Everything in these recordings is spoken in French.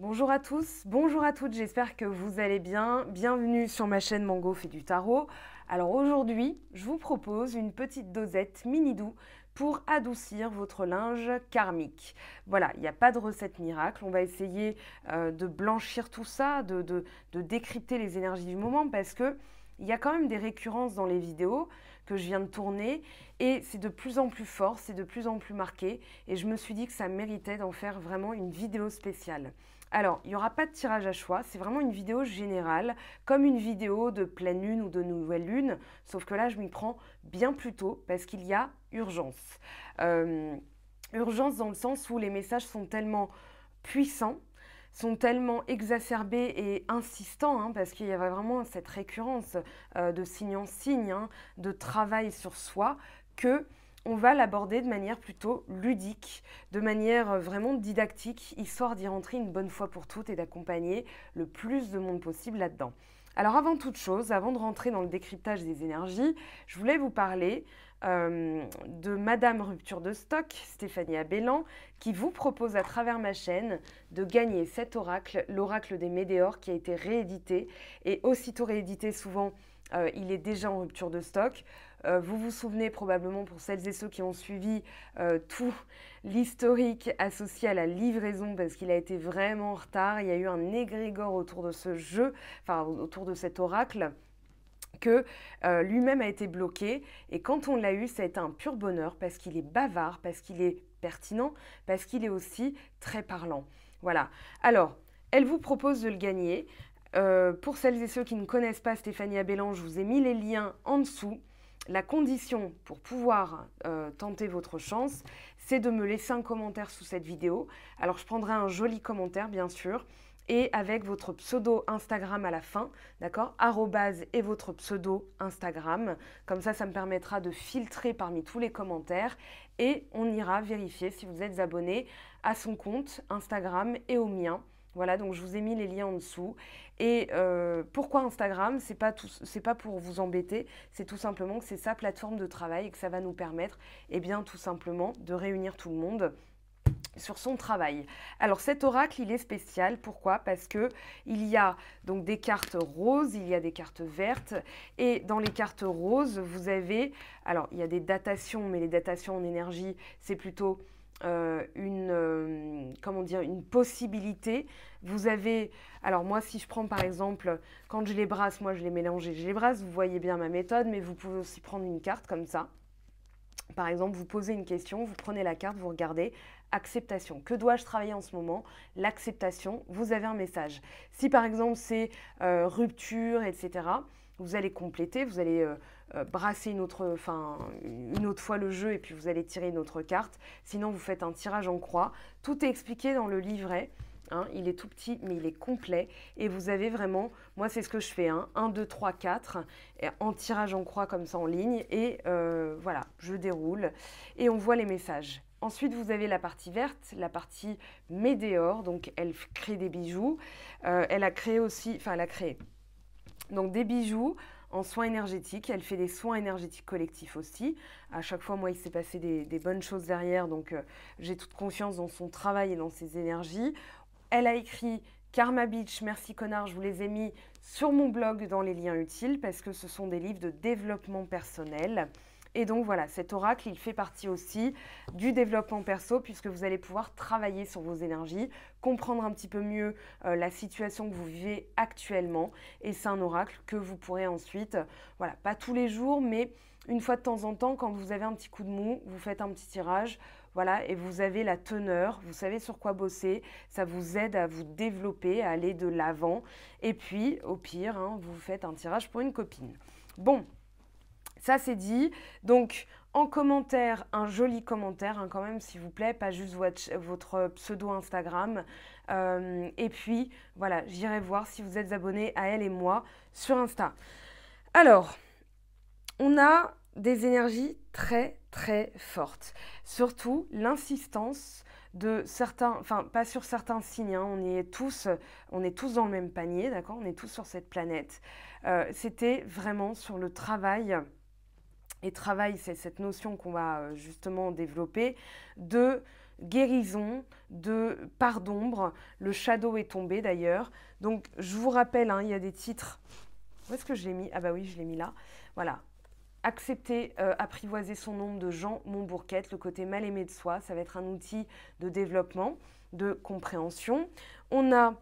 Bonjour à tous, bonjour à toutes, j'espère que vous allez bien. Bienvenue sur ma chaîne Mango fait du tarot. Alors aujourd'hui, je vous propose une petite dosette mini doux pour adoucir votre linge karmique. Voilà, il n'y a pas de recette miracle, on va essayer de blanchir tout ça, de décrypter les énergies du moment parce que il y a quand même des récurrences dans les vidéos que je viens de tourner et c'est de plus en plus fort, c'est de plus en plus marqué et je me suis dit que ça méritait d'en faire vraiment une vidéo spéciale. Alors, il n'y aura pas de tirage à choix, c'est vraiment une vidéo générale, comme une vidéo de pleine lune ou de nouvelle lune, sauf que là, je m'y prends bien plus tôt parce qu'il y a urgence. Urgence dans le sens où les messages sont tellement puissants, sont tellement exacerbés et insistants, parce qu'il y avait vraiment cette récurrence de signe en signe, de travail sur soi, que on va l'aborder de manière plutôt ludique, de manière vraiment didactique, histoire d'y rentrer une bonne fois pour toutes et d'accompagner le plus de monde possible là-dedans. Alors avant toute chose, avant de rentrer dans le décryptage des énergies, je voulais vous parler de Madame Rupture de Stock, Stéphanie Abellan, qui vous propose à travers ma chaîne de gagner cet oracle, l'oracle des Médéors, qui a été réédité. Et aussitôt réédité, souvent, il est déjà en rupture de stock. Vous vous souvenez probablement, pour celles et ceux qui ont suivi tout l'historique associé à la livraison, parce qu'il a été vraiment en retard. Il y a eu un égrégore autour de ce jeu, enfin autour de cet oracle, que lui-même a été bloqué. Et quand on l'a eu, ça a été un pur bonheur parce qu'il est bavard, parce qu'il est pertinent, parce qu'il est aussi très parlant. Voilà. Alors, elle vous propose de le gagner. Pour celles et ceux qui ne connaissent pas Stéphanie Abellan, je vous ai mis les liens en dessous. La condition pour pouvoir tenter votre chance, c'est de me laisser un commentaire sous cette vidéo. Alors, je prendrai un joli commentaire, bien sûr, et avec votre pseudo Instagram à la fin, d'accord, arrobase et votre pseudo Instagram. Comme ça me permettra de filtrer parmi tous les commentaires et on ira vérifier si vous êtes abonné à son compte Instagram et au mien. Voilà, donc je vous ai mis les liens en dessous. Et pourquoi Instagram? C'est pas pour vous embêter, c'est tout simplement que c'est sa plateforme de travail et que ça va nous permettre, eh bien, tout simplement, de réunir tout le monde sur son travail. Alors cet oracle, il est spécial. Pourquoi? Parce que il y a donc des cartes roses, il y a des cartes vertes, et dans les cartes roses, vous avez, alors il y a des datations, mais les datations en énergie, c'est plutôt comment dire, une possibilité. Vous avez, alors moi si je prends par exemple, quand je les brasse, moi je les mélange et je les brasse, vous voyez bien ma méthode, mais vous pouvez aussi prendre une carte comme ça. Par exemple, vous posez une question, vous prenez la carte, vous regardez acceptation. Que dois-je travailler en ce moment? L'acceptation, vous avez un message. Si par exemple c'est rupture, etc., vous allez compléter, vous allez brasser une autre fois le jeu et puis vous allez tirer une autre carte. Sinon, vous faites un tirage en croix. Tout est expliqué dans le livret. Il est tout petit, mais il est complet. Et vous avez vraiment, moi c'est ce que je fais, 1, 2, 3, 4, en tirage en croix comme ça en ligne. Et voilà, je déroule et on voit les messages. Ensuite, vous avez la partie verte, la partie Médéor. Donc, elle crée des bijoux. Elle a créé aussi, enfin, elle a créé donc des bijoux en soins énergétiques. Elle fait des soins énergétiques collectifs aussi. À chaque fois, moi, il s'est passé des bonnes choses derrière. Donc, j'ai toute confiance dans son travail et dans ses énergies. Elle a écrit Karma Beach, merci connard, je vous les ai mis sur mon blog dans les liens utiles parce que ce sont des livres de développement personnel. Et donc voilà, cet oracle, il fait partie aussi du développement perso puisque vous allez pouvoir travailler sur vos énergies, comprendre un petit peu mieux la situation que vous vivez actuellement. Et c'est un oracle que vous pourrez ensuite, voilà, pas tous les jours, mais une fois de temps en temps, quand vous avez un petit coup de mou, vous faites un petit tirage, voilà, et vous avez la teneur, vous savez sur quoi bosser, ça vous aide à vous développer, à aller de l'avant. Et puis, au pire, vous faites un tirage pour une copine. Bon. Ça, c'est dit. Donc, en commentaire, un joli commentaire, quand même, s'il vous plaît, pas juste votre pseudo Instagram. Et puis, voilà, j'irai voir si vous êtes abonné à elle et moi sur Insta. Alors, on a des énergies très, très fortes. Surtout, l'insistance de certains, enfin, pas sur certains signes, on est tous dans le même panier, d'accord? On est tous sur cette planète. C'était vraiment sur le travail. Et travail, c'est cette notion qu'on va justement développer, de guérison, de part d'ombre. Le shadow est tombé d'ailleurs. Donc je vous rappelle, hein, il y a des titres. Où est-ce que je l'ai mis? Ah bah oui, je l'ai mis là. Voilà. Accepter, apprivoiser son ombre de Jean Montbourquette, le côté mal aimé de soi. Ça va être un outil de développement, de compréhension. On a,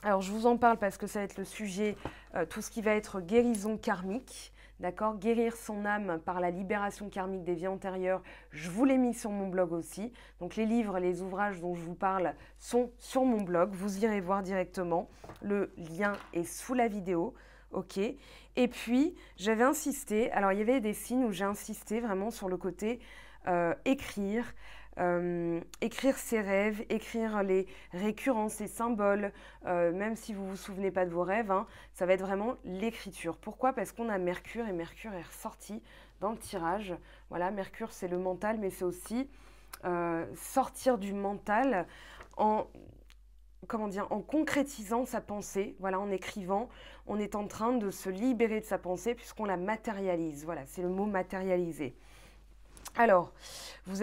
alors je vous en parle parce que ça va être le sujet, tout ce qui va être guérison karmique. D'accord, guérir son âme par la libération karmique des vies antérieures, je vous l'ai mis sur mon blog aussi. Donc les livres, les ouvrages dont je vous parle sont sur mon blog. Vous irez voir directement. Le lien est sous la vidéo. Ok. Et puis, j'avais insisté. Alors, il y avait des signes où j'ai insisté vraiment sur le côté écrire. Écrire ses rêves, écrire les récurrences, les symboles, même si vous ne vous souvenez pas de vos rêves, hein, ça va être vraiment l'écriture. Pourquoi? Parce qu'on a Mercure et Mercure est ressorti dans le tirage. Voilà, Mercure c'est le mental, mais c'est aussi sortir du mental en, comment dire, en concrétisant sa pensée, voilà, en écrivant, on est en train de se libérer de sa pensée puisqu'on la matérialise. Voilà, c'est le mot matérialiser. Alors, vous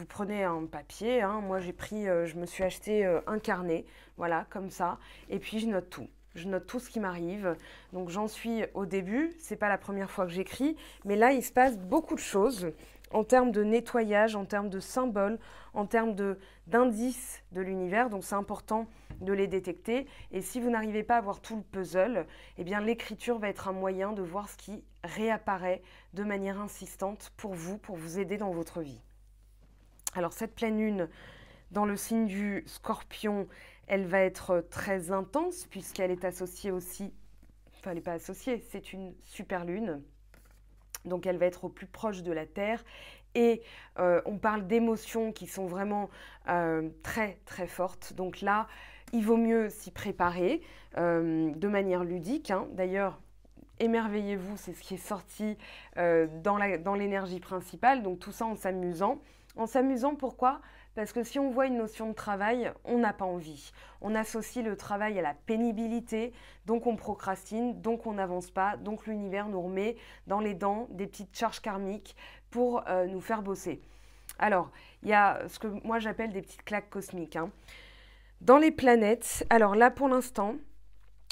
prenez un papier, hein, moi je me suis acheté un carnet, voilà, comme ça, et puis je note tout. Je note tout ce qui m'arrive. Donc j'en suis au début, c'est pas la première fois que j'écris, mais là il se passe beaucoup de choses en termes de nettoyage, en termes de symboles, en termes d'indices de l'univers. Donc c'est important de les détecter. Et si vous n'arrivez pas à voir tout le puzzle, eh bien l'écriture va être un moyen de voir ce qui réapparaît de manière insistante pour vous aider dans votre vie. Alors cette pleine lune dans le signe du Scorpion, elle va être très intense puisqu'elle est associée aussi, enfin elle n'est pas associée, c'est une super lune. Donc elle va être au plus proche de la Terre et on parle d'émotions qui sont vraiment très très fortes. Donc là, il vaut mieux s'y préparer de manière ludique, hein. D'ailleurs, émerveillez-vous, c'est ce qui est sorti dans l'énergie principale. Donc tout ça en s'amusant. En s'amusant, pourquoi? Parce que si on voit une notion de travail, on n'a pas envie. On associe le travail à la pénibilité, donc on procrastine, donc on n'avance pas, donc l'univers nous remet dans les dents des petites charges karmiques pour nous faire bosser. Alors, il y a ce que moi j'appelle des petites claques cosmiques, hein. Dans les planètes, alors là pour l'instant,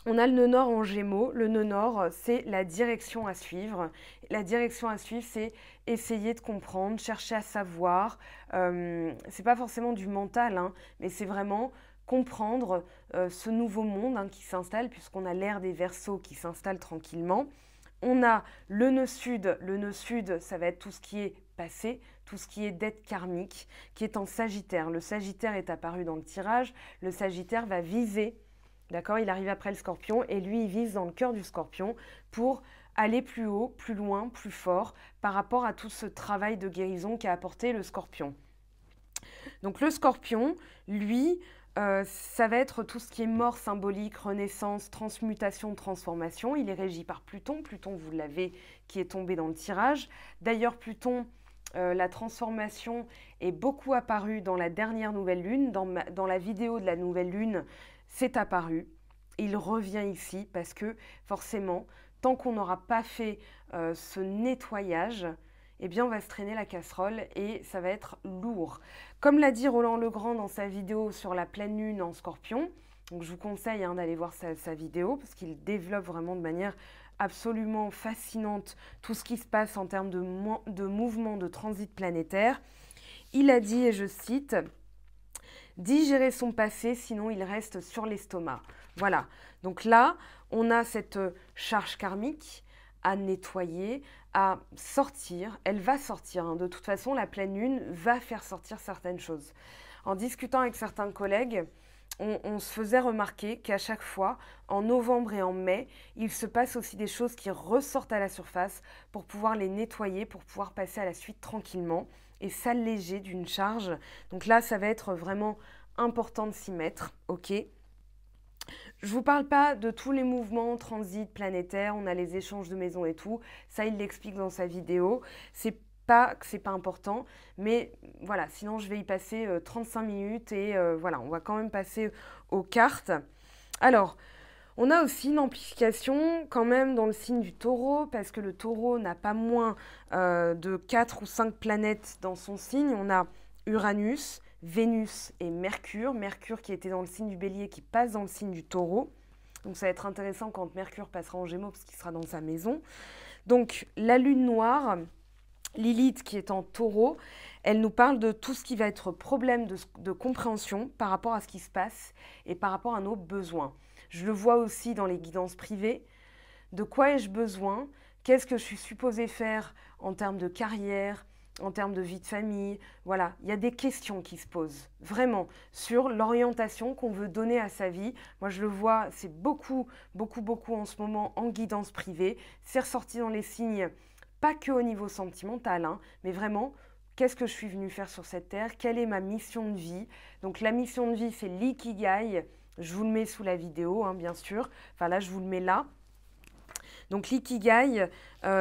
on a le nœud nord en Gémeaux. Le nœud nord, c'est la direction à suivre. La direction à suivre, c'est essayer de comprendre, chercher à savoir. C'est pas forcément du mental, hein, mais c'est vraiment comprendre ce nouveau monde, hein, qui s'installe, puisqu'on a l'ère des Verseaux qui s'installe tranquillement. On a le nœud sud. Le nœud sud, ça va être tout ce qui est passé, tout ce qui est dette karmique, qui est en Sagittaire. Le Sagittaire est apparu dans le tirage. Le Sagittaire va viser. D'accord, il arrive après le Scorpion et lui, il vise dans le cœur du Scorpion pour aller plus haut, plus loin, plus fort par rapport à tout ce travail de guérison qu'a apporté le Scorpion. Donc le Scorpion, lui, ça va être tout ce qui est mort symbolique, renaissance, transmutation, transformation. Il est régi par Pluton. Pluton, vous l'avez, qui est tombé dans le tirage. D'ailleurs, Pluton, la transformation est beaucoup apparue dans la dernière nouvelle lune. Dans la vidéo de la nouvelle lune, c'est apparu. Il revient ici parce que forcément, tant qu'on n'aura pas fait ce nettoyage, eh bien on va se traîner la casserole et ça va être lourd. Comme l'a dit Roland Legrand dans sa vidéo sur la pleine lune en Scorpion, donc je vous conseille, hein, d'aller voir sa vidéo parce qu'il développe vraiment de manière absolument fascinante tout ce qui se passe en termes de mouvement, de transit planétaire. Il a dit, et je cite, « Digérer son passé, sinon il reste sur l'estomac ». Voilà, donc là, on a cette charge karmique à nettoyer, à sortir. Elle va sortir, hein. De toute façon, la pleine lune va faire sortir certaines choses. En discutant avec certains collègues, on se faisait remarquer qu'à chaque fois, en novembre et en mai, il se passe aussi des choses qui ressortent à la surface pour pouvoir les nettoyer, pour pouvoir passer à la suite tranquillement et s'alléger d'une charge. Donc là, ça va être vraiment important de s'y mettre, ok ? Je ne vous parle pas de tous les mouvements, transits planétaires, on a les échanges de maisons et tout. Ça, il l'explique dans sa vidéo. C'est pas que c'est pas important, mais voilà, sinon je vais y passer 35 minutes et voilà, on va quand même passer aux cartes. Alors, On a aussi une amplification quand même dans le signe du taureau, parce que le taureau n'a pas moins de 4 ou 5 planètes dans son signe. On a Uranus, Vénus et Mercure. Mercure qui était dans le signe du bélier, qui passe dans le signe du taureau. Donc ça va être intéressant quand Mercure passera en Gémeaux, parce qu'il sera dans sa maison. Donc la lune noire, Lilith qui est en taureau, elle nous parle de tout ce qui va être problème de compréhension par rapport à ce qui se passe et par rapport à nos besoins. Je le vois aussi dans les guidances privées. De quoi ai-je besoin? Qu'est-ce que je suis supposée faire en termes de carrière, en termes de vie de famille? Voilà, il y a des questions qui se posent vraiment sur l'orientation qu'on veut donner à sa vie. Moi, je le vois, c'est beaucoup en ce moment en guidance privée. C'est ressorti dans les signes, pas que au niveau sentimental, hein, mais vraiment, qu'est-ce que je suis venue faire sur cette terre? Quelle est ma mission de vie? Donc la mission de vie, c'est l'ikigai. Je vous le mets sous la vidéo, hein, bien sûr. Enfin là, je vous le mets là. Donc l'ikigai,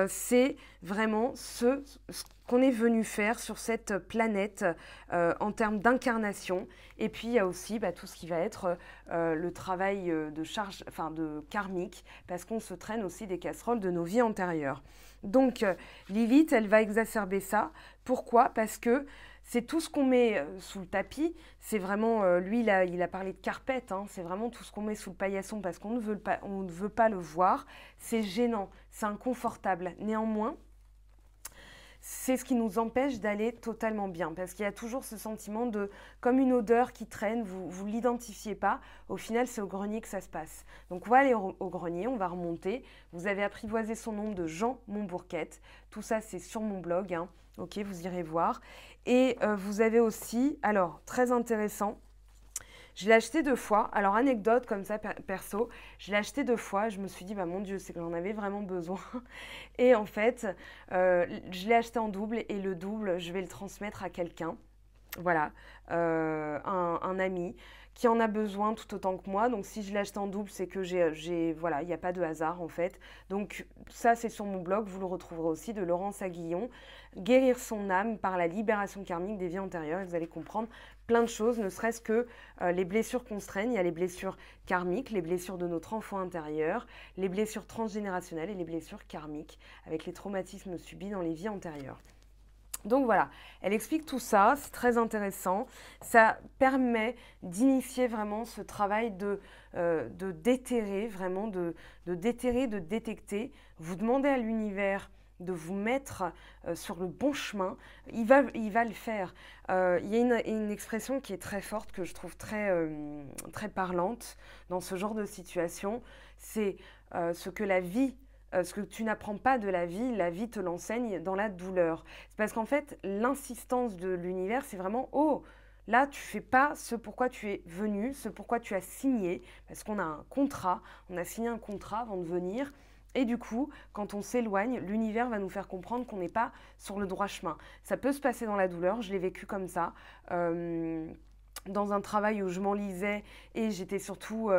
c'est vraiment ce qu'on est venu faire sur cette planète en termes d'incarnation. Et puis il y a aussi tout ce qui va être le travail de charge, enfin de karmique, parce qu'on se traîne aussi des casseroles de nos vies antérieures. Donc Lilith, elle va exacerber ça. Pourquoi? Parce que c'est tout ce qu'on met sous le tapis. C'est vraiment, lui, il a parlé de carpette, hein, c'est vraiment tout ce qu'on met sous le paillasson parce qu'on ne veut pas le voir. C'est gênant, c'est inconfortable. Néanmoins, c'est ce qui nous empêche d'aller totalement bien. Parce qu'il y a toujours ce sentiment de, comme une odeur qui traîne, vous ne l'identifiez pas. Au final, c'est au grenier que ça se passe. Donc, on va aller au grenier, on va remonter. Vous avez apprivoisé son nom de Jean Montbourquette. Tout ça, c'est sur mon blog. Hein. Ok, vous irez voir. Et vous avez aussi, alors, très intéressant, je l'ai acheté 2 fois. Alors, anecdote comme ça, perso, je l'ai acheté 2 fois. Je me suis dit, mon Dieu, c'est que j'en avais vraiment besoin. Et en fait, je l'ai acheté en double et le double, je vais le transmettre à quelqu'un. Voilà, un ami qui en a besoin tout autant que moi. Donc, si je l'ai acheté en double, c'est que voilà, il n'y a pas de hasard en fait. Donc, ça, c'est sur mon blog. Vous le retrouverez aussi de Laurence Aguillon. Guérir son âme par la libération karmique des vies antérieures. Et vous allez comprendre plein de choses, ne serait-ce que les blessures qu'on se traîne. Il y a les blessures karmiques, les blessures de notre enfant intérieur, les blessures transgénérationnelles et les blessures karmiques avec les traumatismes subis dans les vies antérieures. Donc voilà, elle explique tout ça, c'est très intéressant. Ça permet d'initier vraiment ce travail de déterrer, vraiment de déterrer, de détecter. Vous demandez à l'univers de vous mettre sur le bon chemin, il va le faire. Il y a une expression qui est très forte, que je trouve très parlante dans ce genre de situation, c'est ce que la vie ce que tu n'apprends pas de la vie te l'enseigne dans la douleur. C'est parce qu'en fait, l'insistance de l'univers, c'est vraiment « Oh, là, tu fais pas ce pourquoi tu es venu, ce pourquoi tu as signé. » Parce qu'on a un contrat, on a signé un contrat avant de venir. Et du coup, quand on s'éloigne, l'univers va nous faire comprendre qu'on n'est pas sur le droit chemin. Ça peut se passer dans la douleur, je l'ai vécu comme ça. Dans un travail où je m'enlisais et j'étais surtout...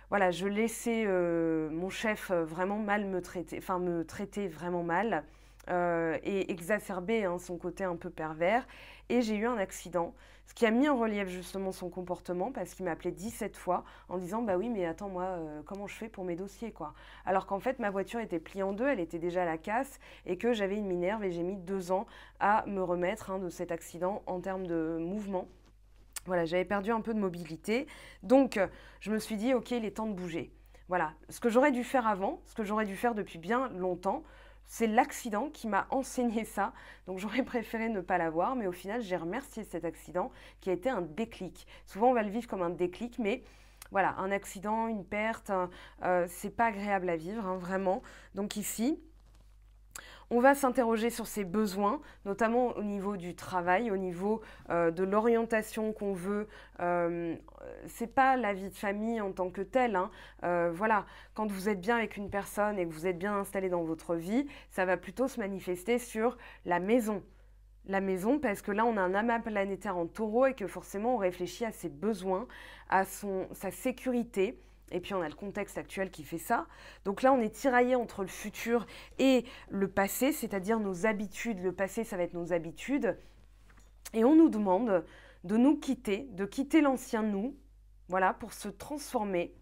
voilà, je laissais mon chef vraiment mal me traiter vraiment mal et exacerber son côté un peu pervers. Et j'ai eu un accident, ce qui a mis en relief justement son comportement parce qu'il m'a appelé 17 fois en disant « Bah oui, mais attends, moi, comment je fais pour mes dossiers, quoi ?» Alors qu'en fait, ma voiture était pliée en deux, elle était déjà à la casse et que j'avais une minerve et j'ai mis 2 ans à me remettre de cet accident en termes de mouvement. Voilà, j'avais perdu un peu de mobilité. Donc, je me suis dit, ok, il est temps de bouger. Voilà, ce que j'aurais dû faire avant, ce que j'aurais dû faire depuis bien longtemps, c'est l'accident qui m'a enseigné ça. Donc, j'aurais préféré ne pas l'avoir, mais au final, j'ai remercié cet accident qui a été un déclic. Souvent, on va le vivre comme un déclic, mais voilà, un accident, une perte, c'est pas agréable à vivre, hein, vraiment. Donc ici... On va s'interroger sur ses besoins, notamment au niveau du travail, au niveau de l'orientation qu'on veut. C'est pas la vie de famille en tant que telle. Hein. Voilà, quand vous êtes bien avec une personne et que vous êtes bien installé dans votre vie, ça va plutôt se manifester sur la maison. La maison, parce que là, on a un amas planétaire en taureau et que forcément, on réfléchit à ses besoins, à sa sécurité. Et puis, on a le contexte actuel qui fait ça. Donc là, on est tiraillé entre le futur et le passé, c'est-à-dire nos habitudes. Le passé, ça va être nos habitudes. Et on nous demande de nous quitter, de quitter l'ancien nous, voilà, pour se transformer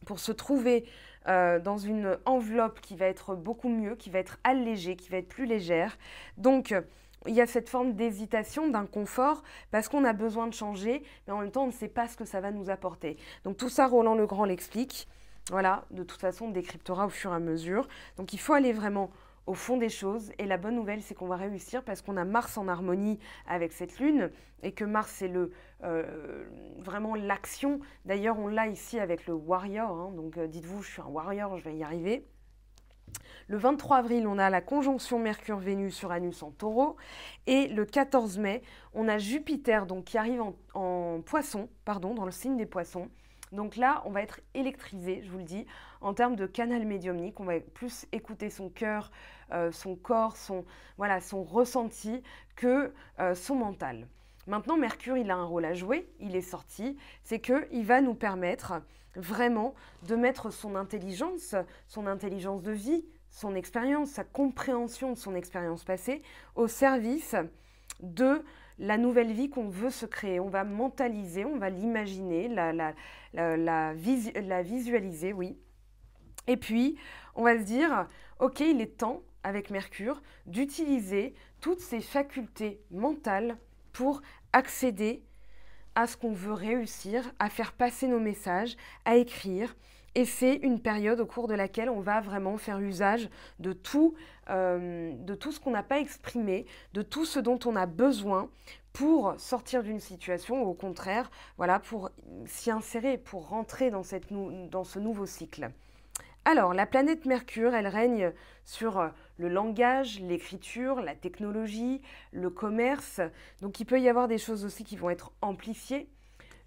pour se trouver dans une enveloppe qui va être beaucoup mieux, qui va être allégée, qui va être plus légère. Donc, il y a cette forme d'hésitation, d'inconfort, parce qu'on a besoin de changer, mais en même temps, on ne sait pas ce que ça va nous apporter. Donc tout ça, Roland Legrand l'explique. Voilà, de toute façon, on décryptera au fur et à mesure. Donc il faut aller vraiment au fond des choses. Et la bonne nouvelle, c'est qu'on va réussir parce qu'on a Mars en harmonie avec cette lune et que Mars, c'est vraiment l'action. D'ailleurs, on l'a ici avec le warrior. Hein, donc dites-vous, je suis un warrior, je vais y arriver. Le 23 avril, on a la conjonction Mercure-Vénus Uranus en taureau. Et le 14 mai, on a Jupiter donc, qui arrive en poisson, pardon, dans le signe des poissons. Donc là, on va être électrisé, je vous le dis, en termes de canal médiumnique. On va plus écouter son cœur, son corps, son ressenti que son mental. Maintenant, Mercure, il a un rôle à jouer, il est sorti, c'est qu'il va nous permettre vraiment de mettre son intelligence de vie, son expérience, sa compréhension de son expérience passée au service de la nouvelle vie qu'on veut se créer. On va mentaliser, on va l'imaginer, la visualiser, oui. Et puis, on va se dire, ok, il est temps, avec Mercure, d'utiliser toutes ces facultés mentales pour accéder à ce qu'on veut réussir, à faire passer nos messages, à écrire. Et c'est une période au cours de laquelle on va vraiment faire usage de tout ce qu'on n'a pas exprimé, de tout ce dont on a besoin pour sortir d'une situation, ou au contraire, voilà, pour s'y insérer, pour rentrer dans ce nouveau cycle. Alors, la planète Mercure, elle règne sur le langage, l'écriture, la technologie, le commerce. Donc, il peut y avoir des choses aussi qui vont être amplifiées.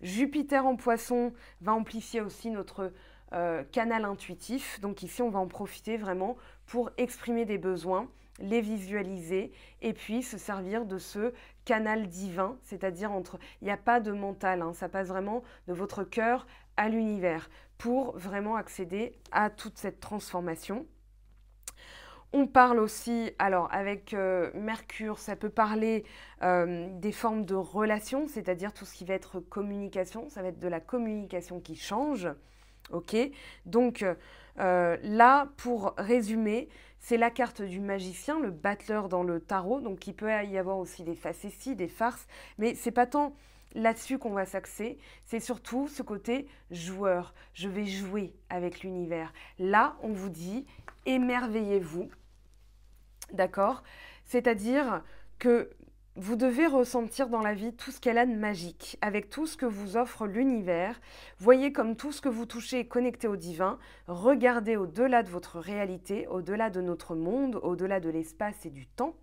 Jupiter en poisson va amplifier aussi notre canal intuitif. Donc ici, on va en profiter vraiment pour exprimer des besoins, les visualiser et puis se servir de ce canal divin, c'est-à-dire il n'y a pas de mental, hein, ça passe vraiment de votre cœur à l'univers pour vraiment accéder à toute cette transformation. On parle aussi, alors avec Mercure, ça peut parler des formes de relations, c'est-à-dire tout ce qui va être communication, ça va être de la communication qui change. Ok, donc là, pour résumer, c'est la carte du magicien, le battleur dans le tarot, donc il peut y avoir aussi des facéties, des farces, mais c'est pas tant là-dessus qu'on va s'axer, c'est surtout ce côté joueur. Je vais jouer avec l'univers. Là, on vous dit, émerveillez-vous, d'accord? C'est-à-dire que vous devez ressentir dans la vie tout ce qu'elle a de magique, avec tout ce que vous offre l'univers. Voyez comme tout ce que vous touchez est connecté au divin. Regardez au-delà de votre réalité, au-delà de notre monde, au-delà de l'espace et du temps,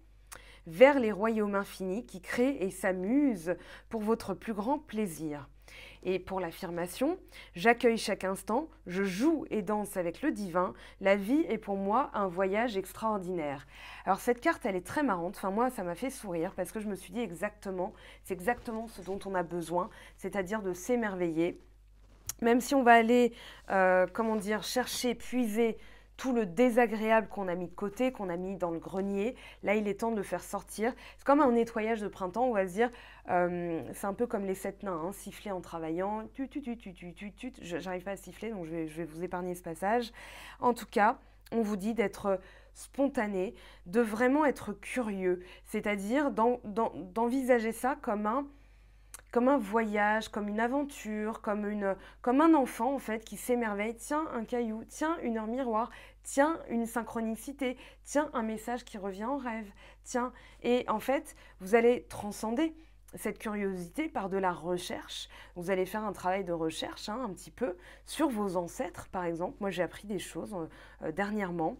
vers les royaumes infinis qui créent et s'amusent pour votre plus grand plaisir. Et pour l'affirmation, j'accueille chaque instant, je joue et danse avec le divin, la vie est pour moi un voyage extraordinaire. Alors cette carte, elle est très marrante, enfin moi ça m'a fait sourire parce que je me suis dit c'est exactement ce dont on a besoin, c'est-à-dire de s'émerveiller. Même si on va aller, chercher, puiser tout le désagréable qu'on a mis de côté, qu'on a mis dans le grenier, là il est temps de le faire sortir. C'est comme un nettoyage de printemps, on va se dire, c'est un peu comme les 7 nains, hein, siffler en travaillant, j'arrive pas à siffler donc je vais vous épargner ce passage. En tout cas, on vous dit d'être spontané, de vraiment être curieux, c'est-à-dire d'envisager ça comme un voyage, comme une aventure, comme un enfant en fait qui s'émerveille. Tiens, un caillou, tiens, une heure miroir, tiens, une synchronicité, tiens, un message qui revient en rêve, tiens. Et en fait, vous allez transcender cette curiosité par de la recherche. Vous allez faire un travail de recherche un petit peu sur vos ancêtres, par exemple. Moi, j'ai appris des choses dernièrement.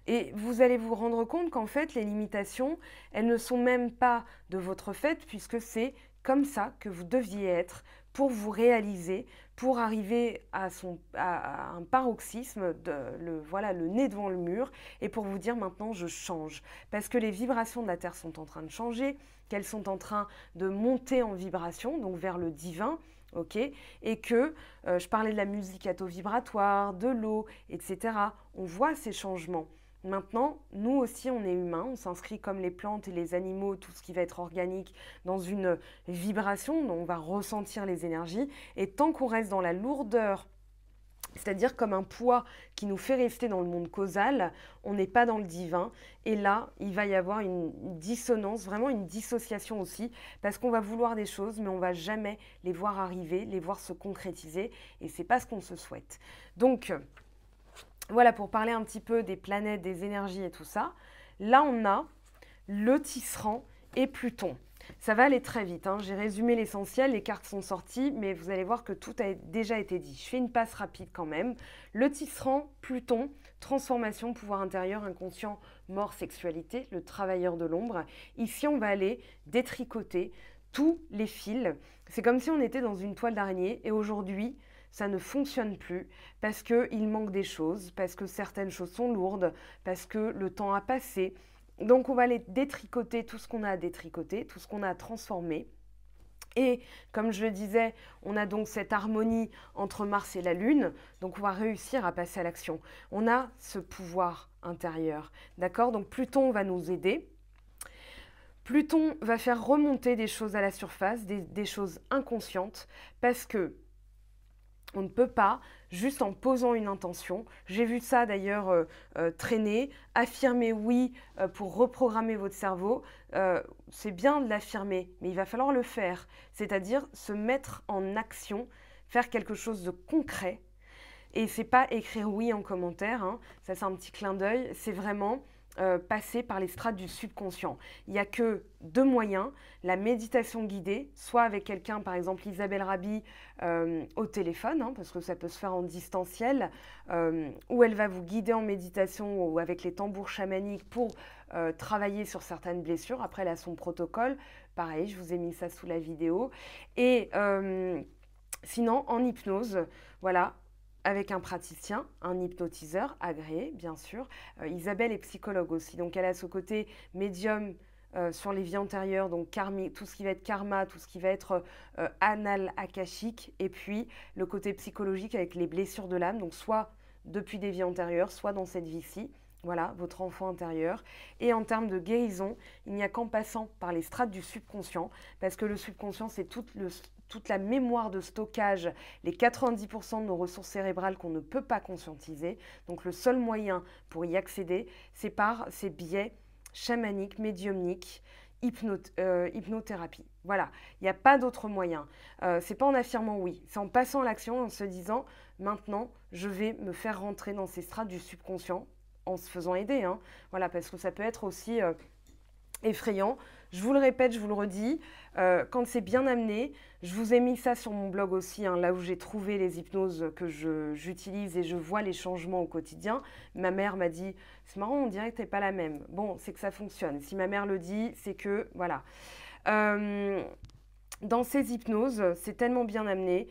Et vous allez vous rendre compte qu'en fait, les limitations, elles ne sont même pas de votre fait, puisque c'est comme ça que vous deviez être pour vous réaliser, pour arriver à un paroxysme, le nez devant le mur, et pour vous dire maintenant je change. Parce que les vibrations de la Terre sont en train de changer, qu'elles sont en train de monter en vibration, donc vers le divin, ok, et que je parlais de la musicato vibratoire, de l'eau, etc. On voit ces changements. Maintenant, nous aussi, on est humains, on s'inscrit comme les plantes et les animaux, tout ce qui va être organique, dans une vibration, dont on va ressentir les énergies. Et tant qu'on reste dans la lourdeur C'est-à-dire comme un poids qui nous fait rester dans le monde causal, on n'est pas dans le divin. Et là, il va y avoir une dissonance, vraiment une dissociation aussi, parce qu'on va vouloir des choses, mais on va jamais les voir arriver, les voir se concrétiser, et c'est pas ce qu'on se souhaite. Donc, voilà pour parler un petit peu des planètes, des énergies et tout ça. Là, on a le tisserand et Pluton. Ça va aller très vite, hein. J'ai résumé l'essentiel, les cartes sont sorties, mais vous allez voir que tout a déjà été dit. Je fais une passe rapide quand même. Le tisserand, Pluton, transformation, pouvoir intérieur, inconscient, mort, sexualité, le travailleur de l'ombre. Ici, on va aller détricoter tous les fils. C'est comme si on était dans une toile d'araignée et aujourd'hui, ça ne fonctionne plus parce qu'il manque des choses, parce que certaines choses sont lourdes, parce que le temps a passé. Donc on va aller détricoter tout ce qu'on a à détricoter, tout ce qu'on a à transformer. Et comme je le disais, on a donc cette harmonie entre Mars et la Lune, donc on va réussir à passer à l'action. On a ce pouvoir intérieur, d'accord? Donc Pluton va nous aider. Pluton va faire remonter des choses à la surface, des choses inconscientes, parce que on ne peut pas, juste en posant une intention, j'ai vu ça d'ailleurs traîner, affirmer oui pour reprogrammer votre cerveau, c'est bien de l'affirmer, mais il va falloir le faire, c'est-à-dire se mettre en action, faire quelque chose de concret, et c'est pas écrire oui en commentaire, hein, ça c'est un petit clin d'œil, c'est vraiment passer par les strates du subconscient. Il n'y a que deux moyens, la méditation guidée, soit avec quelqu'un, par exemple Isabelle Rabi, au téléphone, hein, parce que ça peut se faire en distanciel, où elle va vous guider en méditation ou avec les tambours chamaniques pour travailler sur certaines blessures. Après, elle a son protocole, pareil, je vous ai mis ça sous la vidéo. Et sinon, en hypnose, voilà, avec un praticien, un hypnotiseur agréé, bien sûr. Isabelle est psychologue aussi, donc elle a ce côté médium sur les vies antérieures, donc karmique, tout ce qui va être karma, tout ce qui va être anal akashique, et puis le côté psychologique avec les blessures de l'âme, donc soit depuis des vies antérieures, soit dans cette vie-ci. Voilà, votre enfant intérieur. Et en termes de guérison, il n'y a qu'en passant par les strates du subconscient, parce que le subconscient, c'est toute la mémoire de stockage, les 90% de nos ressources cérébrales qu'on ne peut pas conscientiser. Donc le seul moyen pour y accéder, c'est par ces biais chamaniques, médiumniques, hypnothérapie. Voilà, il n'y a pas d'autre moyen. C'est pas en affirmant oui, c'est en passant à l'action, en se disant maintenant, je vais me faire rentrer dans ces strates du subconscient en se faisant aider, hein. Voilà, parce que ça peut être aussi effrayant. Je vous le répète, je vous le redis, quand c'est bien amené, je vous ai mis ça sur mon blog aussi, hein, là où j'ai trouvé les hypnoses que j'utilise et je vois les changements au quotidien. Ma mère m'a dit, c'est marrant, on dirait que tu n'es pas la même. Bon, c'est que ça fonctionne. Si ma mère le dit, c'est que, voilà. Dans ces hypnoses, c'est tellement bien amené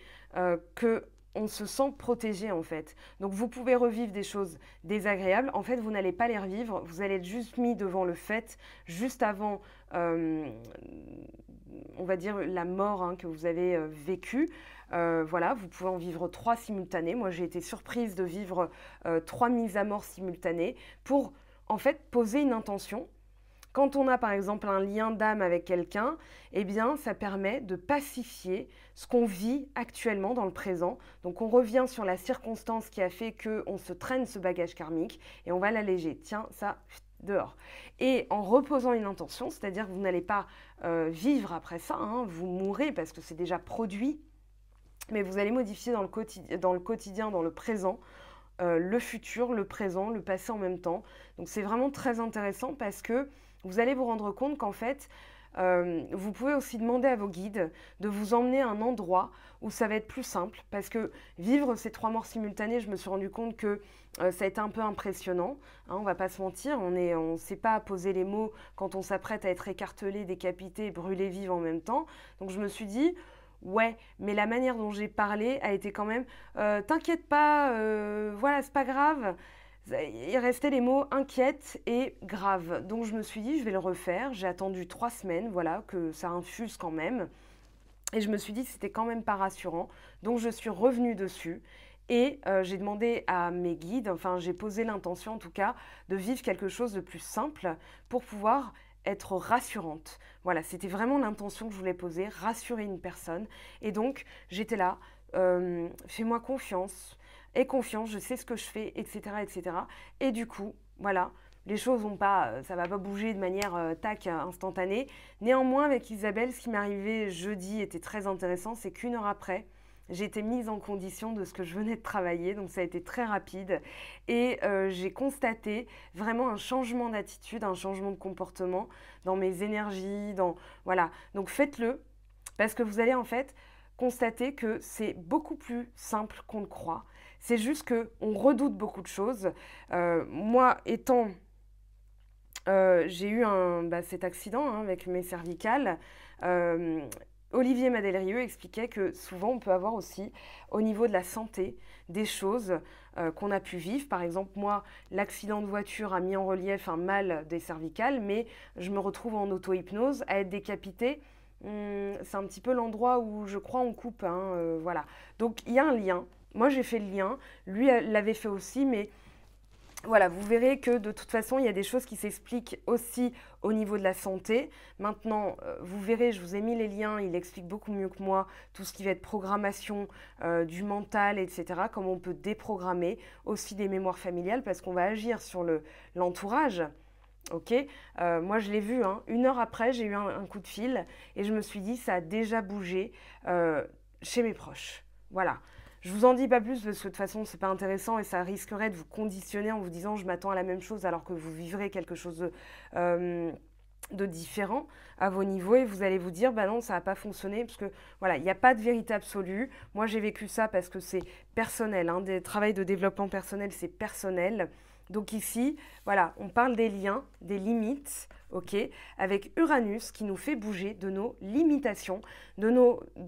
que on se sent protégé en fait. Donc vous pouvez revivre des choses désagréables. En fait, vous n'allez pas les revivre. Vous allez être juste mis devant le fait, juste avant, on va dire, la mort, hein, que vous avez vécue. Voilà, vous pouvez en vivre 3 simultanés. Moi, j'ai été surprise de vivre 3 mises à mort simultanées pour, en fait, poser une intention. Quand on a par exemple un lien d'âme avec quelqu'un, eh bien ça permet de pacifier ce qu'on vit actuellement dans le présent. Donc on revient sur la circonstance qui a fait qu'on se traîne ce bagage karmique et on va l'alléger. Tiens, ça, dehors. Et en reposant une intention, c'est-à-dire que vous n'allez pas vivre après ça, hein, vous mourrez parce que c'est déjà produit, mais vous allez modifier dans le quotidien, dans le présent, le futur, le présent, le passé en même temps. Donc c'est vraiment très intéressant parce que vous allez vous rendre compte qu'en fait, vous pouvez aussi demander à vos guides de vous emmener à un endroit où ça va être plus simple. Parce que vivre ces 3 morts simultanées, je me suis rendu compte que ça a été un peu impressionnant. Hein, on ne va pas se mentir, on ne sait pas poser les mots quand on s'apprête à être écartelé, décapité, brûlé vif en même temps. Donc je me suis dit, ouais, mais la manière dont j'ai parlé a été quand même t'inquiète pas, voilà, c'est pas grave. Il restait les mots inquiète et grave. Donc je me suis dit, je vais le refaire. J'ai attendu 3 semaines, voilà, que ça infuse quand même. Et je me suis dit que c'était quand même pas rassurant. Donc je suis revenue dessus. Et j'ai demandé à mes guides, enfin j'ai posé l'intention en tout cas, de vivre quelque chose de plus simple pour pouvoir être rassurante. Voilà, c'était vraiment l'intention que je voulais poser, rassurer une personne. Et donc j'étais là, fais-moi confiance. aie confiance, je sais ce que je fais, etc., etc. Et du coup, voilà, les choses vont pas, ça va pas bouger de manière tac, instantanée. Néanmoins, avec Isabelle, ce qui m'est arrivé jeudi était très intéressant, c'est qu'une heure après, j'ai été mise en condition de ce que je venais de travailler, donc ça a été très rapide. Et j'ai constaté vraiment un changement d'attitude, un changement de comportement dans mes énergies, dans... Voilà, donc faites-le, parce que vous allez en fait constater que c'est beaucoup plus simple qu'on le croit. C'est juste qu'on redoute beaucoup de choses. Moi, étant... j'ai eu cet accident avec mes cervicales. Olivier Madelrieux expliquait que souvent on peut avoir aussi au niveau de la santé des choses qu'on a pu vivre. Par exemple, moi, l'accident de voiture a mis en relief un mal des cervicales, mais je me retrouve en auto-hypnose à être décapitée. C'est un petit peu l'endroit où je crois on coupe. Voilà. Donc il y a un lien. Moi, j'ai fait le lien. Lui l'avait fait aussi, mais voilà, vous verrez que de toute façon, il y a des choses qui s'expliquent aussi au niveau de la santé. Maintenant, vous verrez, je vous ai mis les liens, il explique beaucoup mieux que moi tout ce qui va être programmation du mental, etc. Comment on peut déprogrammer aussi des mémoires familiales parce qu'on va agir sur l'entourage. Ok, moi je l'ai vu, une heure après, j'ai eu un coup de fil et je me suis dit, ça a déjà bougé chez mes proches. Voilà. Je vous en dis pas plus parce que de toute façon c'est pas intéressant et ça risquerait de vous conditionner en vous disant je m'attends à la même chose alors que vous vivrez quelque chose de différent à vos niveaux et vous allez vous dire bah non ça n'a pas fonctionné parce que voilà il n'y a pas de vérité absolue. Moi j'ai vécu ça parce que c'est personnel, des travails de développement personnel c'est personnel. Donc ici, voilà, on parle des liens, des limites, ok, avec Uranus qui nous fait bouger de nos limitations, de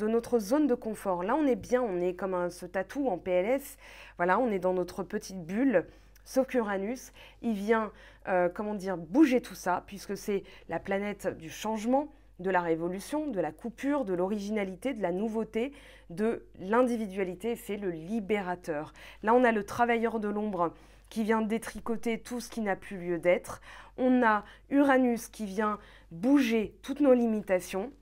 notre zone de confort. Là, on est bien, on est comme ce tatou en PLS, voilà, on est dans notre petite bulle. Sauf qu'Uranus, il vient, bouger tout ça, puisque c'est la planète du changement, de la révolution, de la coupure, de l'originalité, de la nouveauté, de l'individualité, c'est le libérateur. Là, on a le travailleur de l'ombre qui vient détricoter tout ce qui n'a plus lieu d'être. On a Uranus qui vient bouger toutes nos limitations.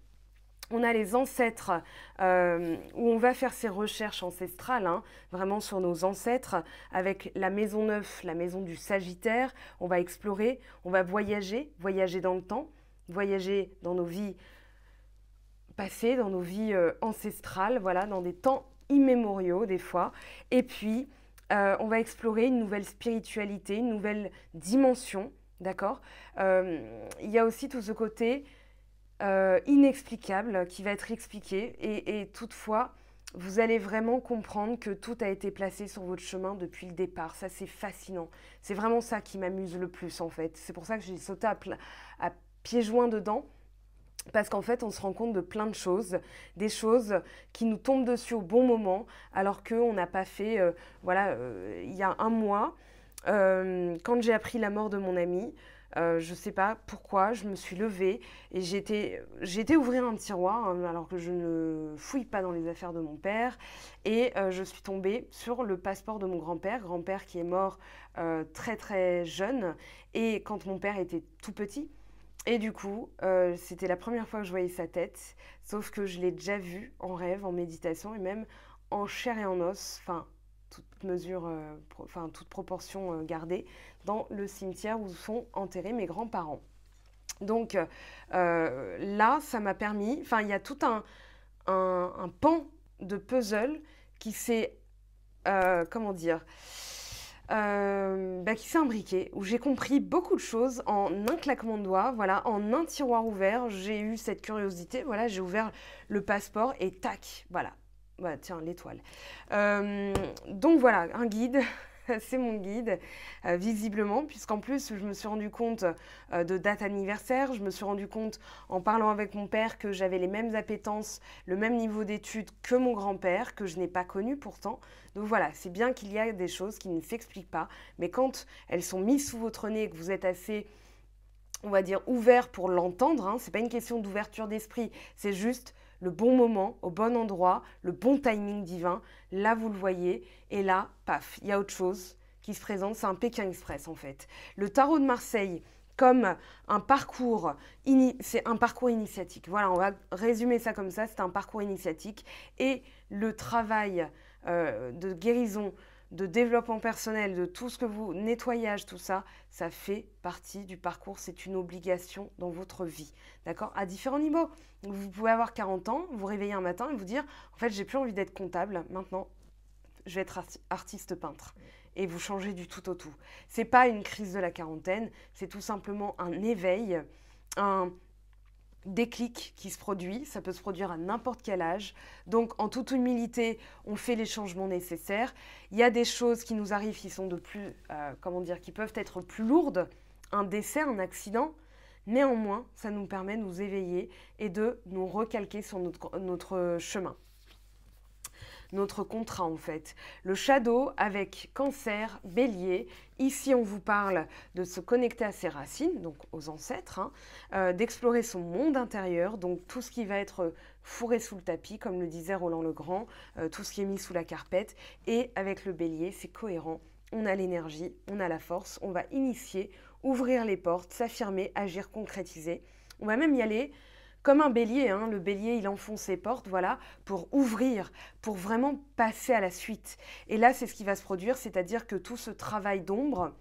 On a les ancêtres où on va faire ses recherches ancestrales, vraiment sur nos ancêtres, avec la maison 9, la maison du Sagittaire. On va explorer, on va voyager dans le temps, voyager dans nos vies passées, dans nos vies ancestrales, voilà, dans des temps immémoriaux des fois. Et puis, on va explorer une nouvelle spiritualité, une nouvelle dimension, d'accord. Il y a aussi tout ce côté inexplicable qui va être expliqué et toutefois, vous allez vraiment comprendre que tout a été placé sur votre chemin depuis le départ. Ça, c'est fascinant. C'est vraiment ça qui m'amuse le plus, en fait. C'est pour ça que j'ai sauté à pieds joints dedans. Parce qu'en fait, on se rend compte de plein de choses, des choses qui nous tombent dessus au bon moment, alors qu'on n'a pas fait, il y a un mois, quand j'ai appris la mort de mon ami, je ne sais pas pourquoi, je me suis levée et j'ai été ouvrir un tiroir, alors que je ne fouille pas dans les affaires de mon père, et je suis tombée sur le passeport de mon grand-père qui est mort très très jeune, et quand mon père était tout petit. Et du coup, c'était la première fois que je voyais sa tête, sauf que je l'ai déjà vue en rêve, en méditation et même en chair et en os, enfin, toute proportion gardée, dans le cimetière où sont enterrés mes grands-parents. Donc là, ça m'a permis, enfin, il y a tout un pan de puzzle qui s'est, qui s'est imbriqué, où j'ai compris beaucoup de choses en un claquement de doigts, voilà, en un tiroir ouvert, j'ai eu cette curiosité, voilà, j'ai ouvert le passeport et tac, voilà, tiens, l'étoile. Donc voilà, un guide, c'est mon guide, visiblement, puisqu'en plus, je me suis rendu compte de date anniversaire, je me suis rendu compte en parlant avec mon père que j'avais les mêmes appétences, le même niveau d'études que mon grand-père, que je n'ai pas connu pourtant. Donc voilà, c'est bien qu'il y a des choses qui ne s'expliquent pas, mais quand elles sont mises sous votre nez et que vous êtes assez, on va dire, ouvert pour l'entendre, c'est pas une question d'ouverture d'esprit, c'est juste le bon moment, au bon endroit, le bon timing divin. Là, vous le voyez, et là, paf, il y a autre chose qui se présente. C'est un Pékin Express, en fait. Le tarot de Marseille, comme un parcours, c'est un parcours initiatique. Voilà, on va résumer ça comme ça, c'est un parcours initiatique. Et le travail de guérison de développement personnel, de tout ce que vous, nettoyage, tout ça, ça fait partie du parcours, c'est une obligation dans votre vie, d'accord? À différents niveaux. Vous pouvez avoir 40 ans, vous réveiller un matin et vous dire, en fait, j'ai plus envie d'être comptable, maintenant, je vais être artiste peintre. Et vous changez du tout au tout. C'est pas une crise de la quarantaine, c'est tout simplement un éveil, un déclic qui se produit, ça peut se produire à n'importe quel âge. Donc en toute humilité, on fait les changements nécessaires. Il y a des choses qui nous arrivent qui sont de plus, qui peuvent être plus lourdes, un décès, un accident. Néanmoins, ça nous permet de nous éveiller et de nous recalquer sur notre chemin. Notre contrat en fait. Le shadow avec Cancer, Bélier. Ici, on vous parle de se connecter à ses racines, donc aux ancêtres, d'explorer son monde intérieur, donc tout ce qui va être fourré sous le tapis, comme le disait Roland Legrand, tout ce qui est mis sous la carpette. Et avec le Bélier, c'est cohérent. On a l'énergie, on a la force, on va initier, ouvrir les portes, s'affirmer, agir, concrétiser. On va même y aller comme un bélier, le bélier, il enfonce ses portes, voilà, pour ouvrir, pour vraiment passer à la suite. Et là, c'est ce qui va se produire, c'est-à-dire que tout ce travail d'ombre,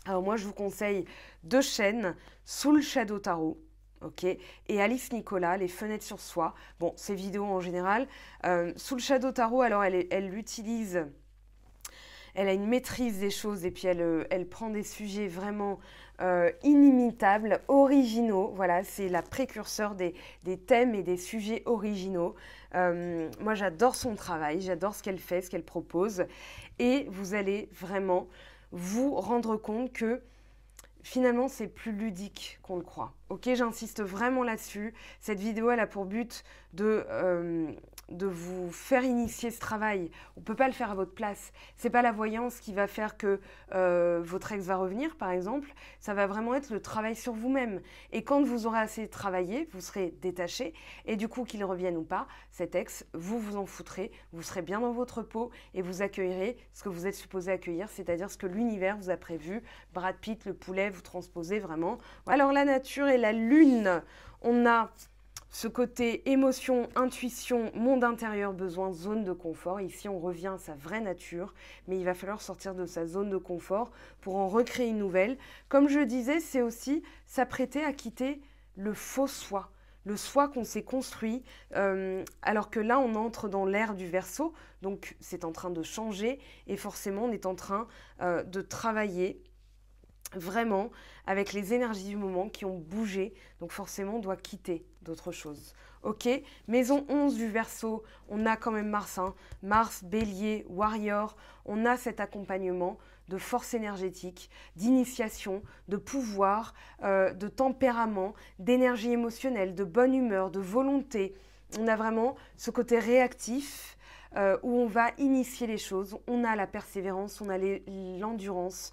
alors moi, je vous conseille 2 chaînes, sous le Shadow Tarot, ok, et Alice Nicolas, les fenêtres sur soi. Bon, ces vidéos en général. Sous le Shadow Tarot, alors elle l'utilise... Elle a une maîtrise des choses et puis elle prend des sujets vraiment inimitables, originaux. Voilà, c'est la précurseur des thèmes et des sujets originaux. Moi, j'adore son travail, j'adore ce qu'elle fait, ce qu'elle propose. Et vous allez vraiment vous rendre compte que finalement, c'est plus ludique qu'on le croit. Ok, j'insiste vraiment là-dessus. Cette vidéo, elle a pour but de vous faire initier ce travail. On ne peut pas le faire à votre place. Ce n'est pas la voyance qui va faire que votre ex va revenir, par exemple. Ça va vraiment être le travail sur vous-même. Et quand vous aurez assez travaillé, vous serez détaché. Et du coup, qu'il revienne ou pas, cet ex, vous vous en foutrez. Vous serez bien dans votre peau et vous accueillerez ce que vous êtes supposé accueillir, c'est-à-dire ce que l'univers vous a prévu. Brad Pitt, le poulet, vous transposez vraiment. Alors, la nature et la lune, on a ce côté émotion, intuition, monde intérieur, besoin, zone de confort. Ici, on revient à sa vraie nature, mais il va falloir sortir de sa zone de confort pour en recréer une nouvelle. Comme je disais, c'est aussi s'apprêter à quitter le faux soi, le soi qu'on s'est construit, alors que là, on entre dans l'ère du Verseau, donc c'est en train de changer et forcément, on est en train de travailler vraiment avec les énergies du moment qui ont bougé, donc forcément on doit quitter d'autres choses. Ok, maison 11 du Verseau, on a quand même Mars, Mars, Bélier, Warrior, on a cet accompagnement de force énergétique, d'initiation, de pouvoir, de tempérament, d'énergie émotionnelle, de bonne humeur, de volonté. On a vraiment ce côté réactif où on va initier les choses, on a la persévérance, on a l'endurance,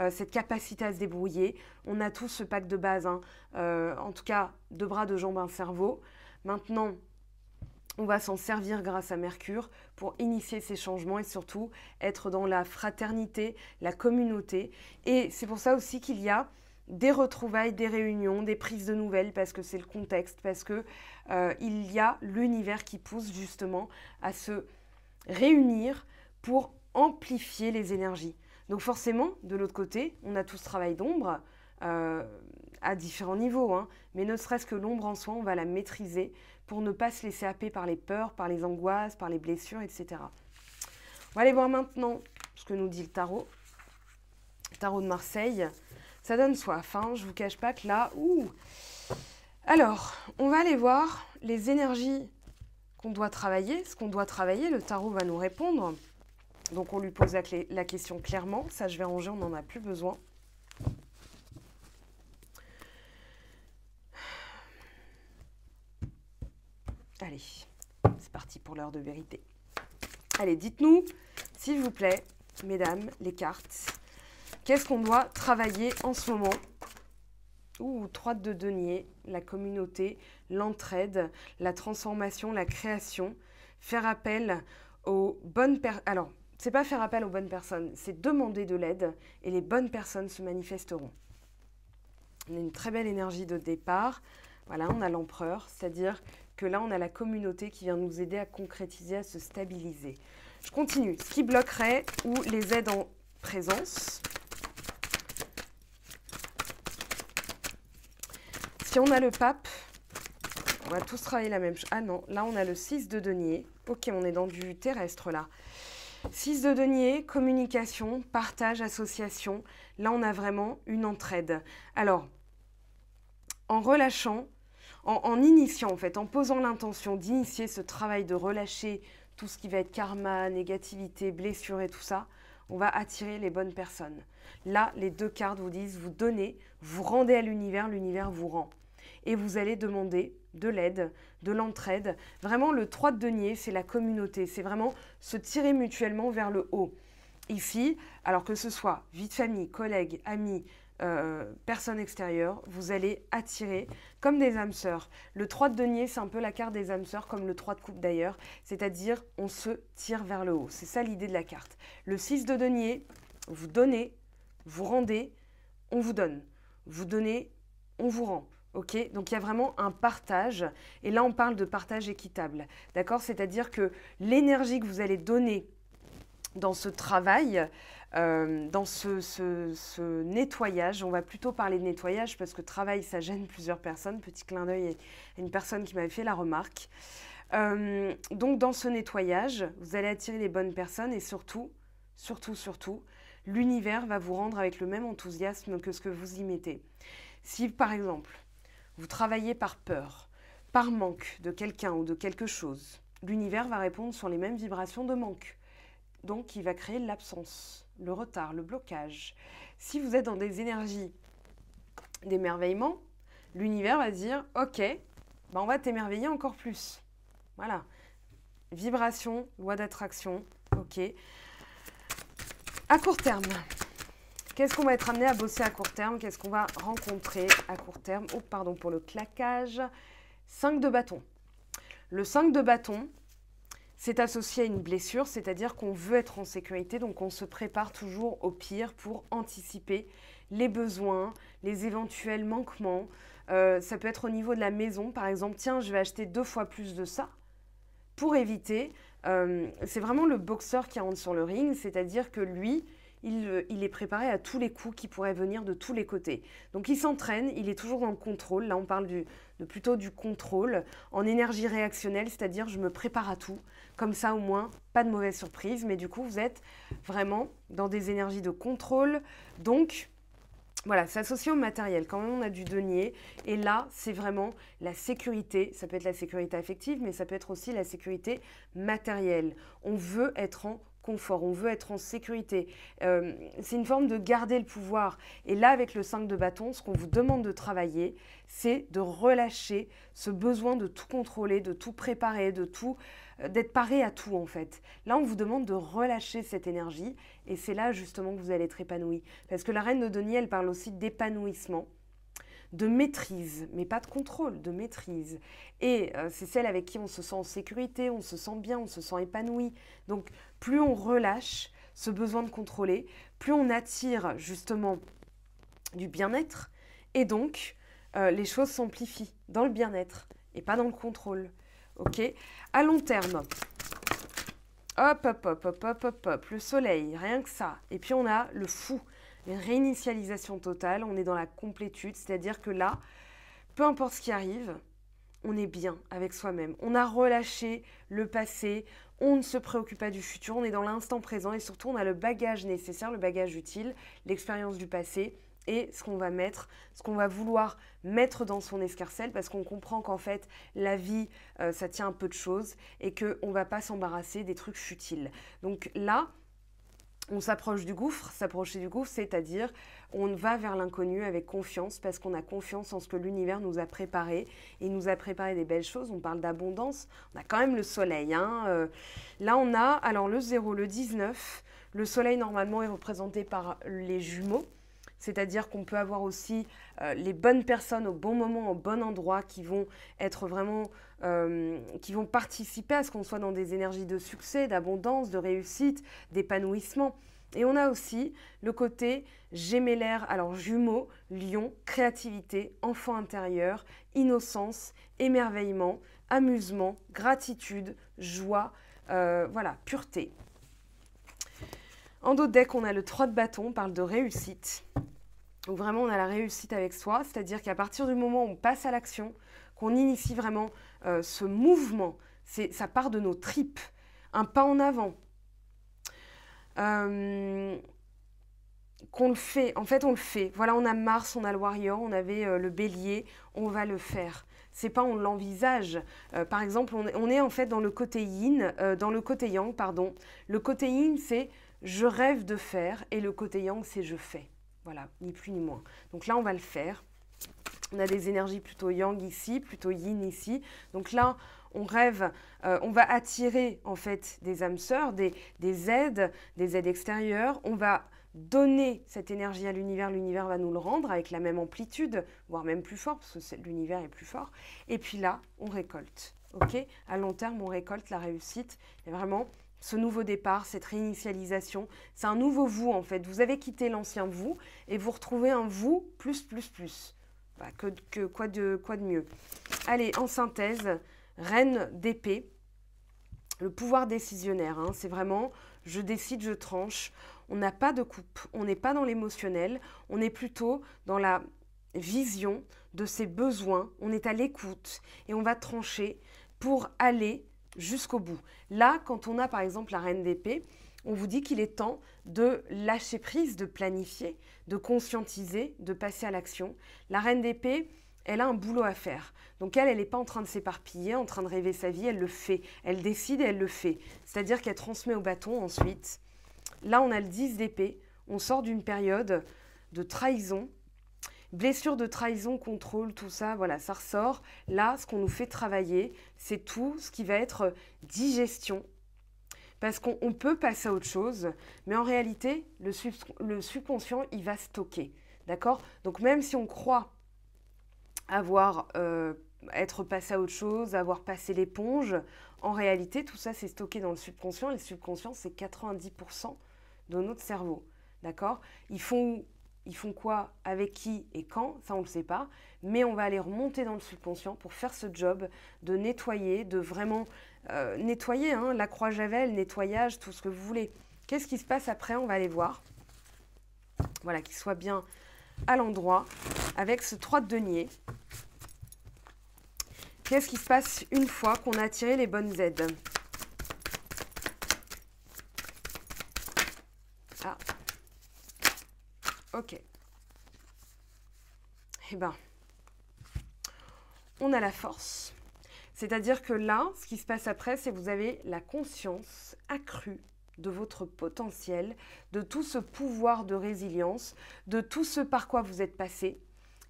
cette capacité à se débrouiller. On a tous ce pack de base, en tout cas 2 bras, 2 jambes, un cerveau. Maintenant, on va s'en servir grâce à Mercure pour initier ces changements et surtout être dans la fraternité, la communauté. Et c'est pour ça aussi qu'il y a des retrouvailles, des réunions, des prises de nouvelles, parce que c'est le contexte, parce que il y a l'univers qui pousse justement à se réunir pour amplifier les énergies. Donc forcément, de l'autre côté, on a tout ce travail d'ombre à différents niveaux, mais ne serait-ce que l'ombre en soi, on va la maîtriser pour ne pas se laisser happer par les peurs, par les angoisses, par les blessures, etc. On va aller voir maintenant ce que nous dit le tarot. Le tarot de Marseille, ça donne soif, je ne vous cache pas que là... Alors, on va aller voir les énergies qu'on doit travailler, ce qu'on doit travailler, le tarot va nous répondre. Donc on lui pose la question clairement, ça je vais ranger, on n'en a plus besoin. Allez, c'est parti pour l'heure de vérité. Allez, dites-nous, s'il vous plaît, mesdames, les cartes, qu'est-ce qu'on doit travailler en ce moment? 3 de denier, la communauté, l'entraide, la transformation, la création, faire appel aux bonnes personnes. Alors, c'est pas faire appel aux bonnes personnes, c'est demander de l'aide et les bonnes personnes se manifesteront. On a une très belle énergie de départ. Voilà, on a l'empereur, c'est-à-dire que là, on a la communauté qui vient nous aider à concrétiser, à se stabiliser. Je continue. Ce qui bloquerait ou les aides en présence. Si on a le pape, on va tous travailler la même chose. Ah non, là on a le 6 de denier. Ok, on est dans du terrestre là. 6 de denier, communication, partage, association. Là on a vraiment une entraide. Alors, en relâchant, en initiant en fait, en posant l'intention d'initier ce travail de relâcher tout ce qui va être karma, négativité, blessure et tout ça, on va attirer les bonnes personnes. Là, les 2 cartes vous disent, vous donnez, vous rendez à l'univers, l'univers vous rend. Et vous allez demander de l'aide, de l'entraide. Vraiment, le 3 de denier, c'est la communauté. C'est vraiment se tirer mutuellement vers le haut. Ici, alors que ce soit vie de famille, collègues, amis, personnes extérieures, vous allez attirer comme des âmes sœurs. Le 3 de denier, c'est un peu la carte des âmes sœurs, comme le 3 de coupe d'ailleurs, c'est-à-dire on se tire vers le haut. C'est ça l'idée de la carte. Le 6 de denier, vous donnez, vous rendez, on vous donne. Vous donnez, on vous rend. Ok, donc il y a vraiment un partage, et là on parle de partage équitable, d'accord? C'est-à-dire que l'énergie que vous allez donner dans ce travail, dans ce nettoyage, on va plutôt parler de nettoyage parce que travail, ça gêne plusieurs personnes. Petit clin d'œil à une personne qui m'avait fait la remarque. Donc dans ce nettoyage, vous allez attirer les bonnes personnes et surtout, l'univers va vous rendre avec le même enthousiasme que ce que vous y mettez. Si par exemple, vous travaillez par peur, par manque de quelqu'un ou de quelque chose, l'univers va répondre sur les mêmes vibrations de manque. Donc, il va créer l'absence, le retard, le blocage. Si vous êtes dans des énergies d'émerveillement, l'univers va dire « Ok, ben on va t'émerveiller encore plus. » Voilà. Vibration, loi d'attraction. Ok. À court terme, qu'est-ce qu'on va être amené à bosser à court terme? Qu'est-ce qu'on va rencontrer à court terme? Oh, pardon pour le claquage. 5 de bâton. Le 5 de bâton, c'est associé à une blessure, c'est-à-dire qu'on veut être en sécurité, donc on se prépare toujours au pire pour anticiper les besoins, les éventuels manquements. Ça peut être au niveau de la maison, par exemple, tiens, je vais acheter 2 fois plus de ça pour éviter. C'est vraiment le boxeur qui rentre sur le ring, c'est-à-dire que lui, il est préparé à tous les coups qui pourraient venir de tous les côtés. Donc il s'entraîne, il est toujours dans le contrôle. Là, on parle plutôt du contrôle en énergie réactionnelle, c'est-à-dire je me prépare à tout. Comme ça, au moins, pas de mauvaise surprise. Mais du coup, vous êtes vraiment dans des énergies de contrôle. Donc, voilà, c'est associé au matériel. Quand même, on a du denier. Et là, c'est vraiment la sécurité. Ça peut être la sécurité affective, mais ça peut être aussi la sécurité matérielle. On veut être en confort, on veut être en sécurité. C'est une forme de garder le pouvoir. Et là, avec le 5 de bâton, ce qu'on vous demande de travailler, c'est de relâcher ce besoin de tout contrôler, de tout préparer, d'être paré à tout en fait. Là, on vous demande de relâcher cette énergie et c'est là justement que vous allez être épanoui. Parce que la reine de denier, elle parle aussi d'épanouissement, de maîtrise, mais pas de contrôle, de maîtrise. Et c'est celle avec qui on se sent en sécurité, on se sent bien, on se sent épanoui. Donc, plus on relâche ce besoin de contrôler, plus on attire justement du bien-être. Et donc, les choses s'amplifient dans le bien-être et pas dans le contrôle. Ok ? À long terme, hop, le soleil, rien que ça. Et puis, on a le fou. Une réinitialisation totale, on est dans la complétude, c'est-à-dire que là, peu importe ce qui arrive, on est bien avec soi-même. On a relâché le passé, on ne se préoccupe pas du futur, on est dans l'instant présent et surtout on a le bagage nécessaire, le bagage utile, l'expérience du passé et ce qu'on va vouloir mettre dans son escarcelle parce qu'on comprend qu'en fait la vie, ça tient un peu de choses et qu'on ne va pas s'embarrasser des trucs futiles. Donc là, on s'approche du gouffre. S'approcher du gouffre, c'est-à-dire on va vers l'inconnu avec confiance parce qu'on a confiance en ce que l'univers nous a préparé. Et il nous a préparé des belles choses. On parle d'abondance. On a quand même le soleil. Là, on a alors le 0, le 19. Le soleil, normalement, est représenté par les jumeaux. C'est-à-dire qu'on peut avoir aussi les bonnes personnes au bon moment, au bon endroit, qui vont être vraiment, qui vont participer à ce qu'on soit dans des énergies de succès, d'abondance, de réussite, d'épanouissement. Et on a aussi le côté gémellaire, alors jumeaux, lion, créativité, enfant intérieur, innocence, émerveillement, amusement, gratitude, joie, voilà, pureté. En dos de deck, on a le 3 de bâton, on parle de réussite. Donc vraiment, on a la réussite avec soi, c'est-à-dire qu'à partir du moment où on passe à l'action, qu'on initie vraiment ce mouvement, ça part de nos tripes, un pas en avant. Qu'on le fait, en fait on le fait. Voilà, on a Mars, on a le Warrior, on avait le Bélier, on va le faire. C'est pas on l'envisage. Par exemple, on est en fait dans le côté yin, dans le côté yang, pardon. Le côté yin, c'est je rêve de faire, et le côté yang, c'est je fais. Voilà, ni plus ni moins. Donc là, on va le faire. On a des énergies plutôt yang ici, plutôt yin ici. Donc là, on rêve, on va attirer en fait des âmes sœurs, des aides extérieures. On va donner cette énergie à l'univers va nous le rendre avec la même amplitude, voire même plus fort, parce que l'univers est plus fort. Et puis là, on récolte. Okay, à long terme, on récolte la réussite. Et vraiment, ce nouveau départ, cette réinitialisation, c'est un nouveau vous en fait. Vous avez quitté l'ancien vous et vous retrouvez un vous plus. Bah, quoi de mieux. Allez, en synthèse, reine d'épée, le pouvoir décisionnaire, hein, c'est vraiment je décide, je tranche. On n'a pas de coupe, on n'est pas dans l'émotionnel, on est plutôt dans la vision de ses besoins, on est à l'écoute et on va trancher pour aller jusqu'au bout. Là, quand on a par exemple la reine d'épée, on vous dit qu'il est temps de lâcher prise, de planifier, de conscientiser, de passer à l'action. La reine d'épée, elle a un boulot à faire. Donc elle n'est pas en train de s'éparpiller, en train de rêver sa vie, elle le fait. Elle décide et elle le fait. C'est-à-dire qu'elle transmet au bâton ensuite. Là, on a le 10 d'épée. On sort d'une période de trahison. Blessure de trahison, contrôle, tout ça, voilà, ça ressort. Là, ce qu'on nous fait travailler, c'est tout ce qui va être digestion. Parce qu'on peut passer à autre chose, mais en réalité, le subconscient, il va stocker. D'accord? Donc même si on croit être passé à autre chose, avoir passé l'éponge, en réalité, tout ça, c'est stocké dans le subconscient. Et le subconscient, c'est 90% de notre cerveau. D'accord? Ils font quoi, avec qui et quand, ça on ne le sait pas, mais on va aller remonter dans le subconscient pour faire ce job de nettoyer, de vraiment nettoyer, hein, la croix Javel, nettoyage, tout ce que vous voulez. Qu'est-ce qui se passe après? On va aller voir. Voilà, qu'il soit bien à l'endroit, avec ce 3 de denier. Qu'est-ce qui se passe une fois qu'on a attiré les bonnes aides? Ah. Ok. Eh bien, on a la force. C'est-à-dire que là, ce qui se passe après, c'est que vous avez la conscience accrue de votre potentiel, de tout ce pouvoir de résilience, de tout ce par quoi vous êtes passé.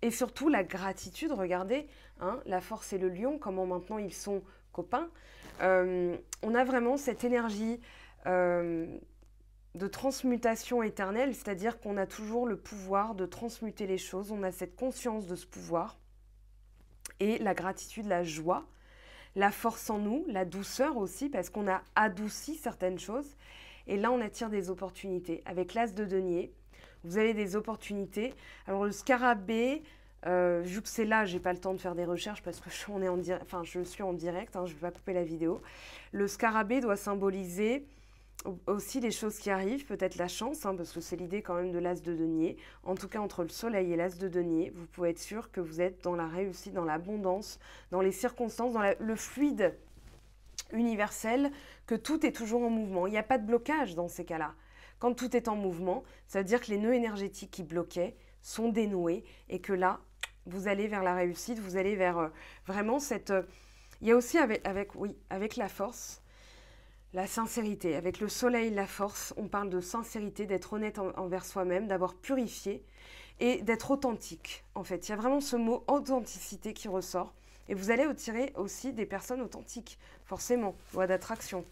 Et surtout, la gratitude, regardez, hein, la force et le lion, comment maintenant ils sont copains. On a vraiment cette énergie de transmutation éternelle, c'est-à-dire qu'on a toujours le pouvoir de transmuter les choses, on a cette conscience de ce pouvoir, et la gratitude, la joie, la force en nous, la douceur aussi, parce qu'on a adouci certaines choses, et là on attire des opportunités. Avec l'as de denier, vous avez des opportunités. Alors le scarabée, vu que c'est là, j'ai pas le temps de faire des recherches parce que je suis en direct, hein, je ne vais pas couper la vidéo. Le scarabée doit symboliser aussi les choses qui arrivent, peut-être la chance, hein, parce que c'est l'idée quand même de l'as de denier. En tout cas, entre le soleil et l'as de denier, vous pouvez être sûr que vous êtes dans la réussite, dans l'abondance, dans les circonstances, dans le fluide universel, que tout est toujours en mouvement. Il n'y a pas de blocage dans ces cas-là. Quand tout est en mouvement, ça veut dire que les nœuds énergétiques qui bloquaient sont dénoués et que là, vous allez vers la réussite, vous allez vers vraiment cette... il y a aussi avec la force, la sincérité. Avec le soleil, la force, on parle de sincérité, d'être honnête envers soi-même, d'avoir purifié et d'être authentique. En fait, il y a vraiment ce mot authenticité qui ressort. Et vous allez attirer aussi des personnes authentiques, forcément, loi d'attraction.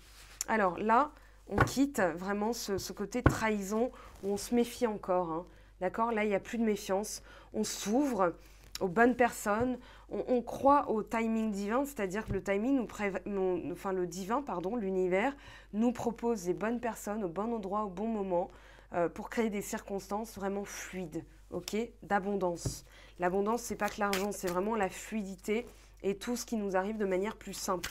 Alors là, on quitte vraiment ce côté trahison où on se méfie encore. Hein. D'accord? Là, il n'y a plus de méfiance. On s'ouvre aux bonnes personnes. On croit au timing divin, c'est-à-dire que le timing, le divin, l'univers, nous propose les bonnes personnes au bon endroit, au bon moment, pour créer des circonstances vraiment fluides, ok, d'abondance. L'abondance, c'est pas que l'argent, c'est vraiment la fluidité et tout ce qui nous arrive de manière plus simple.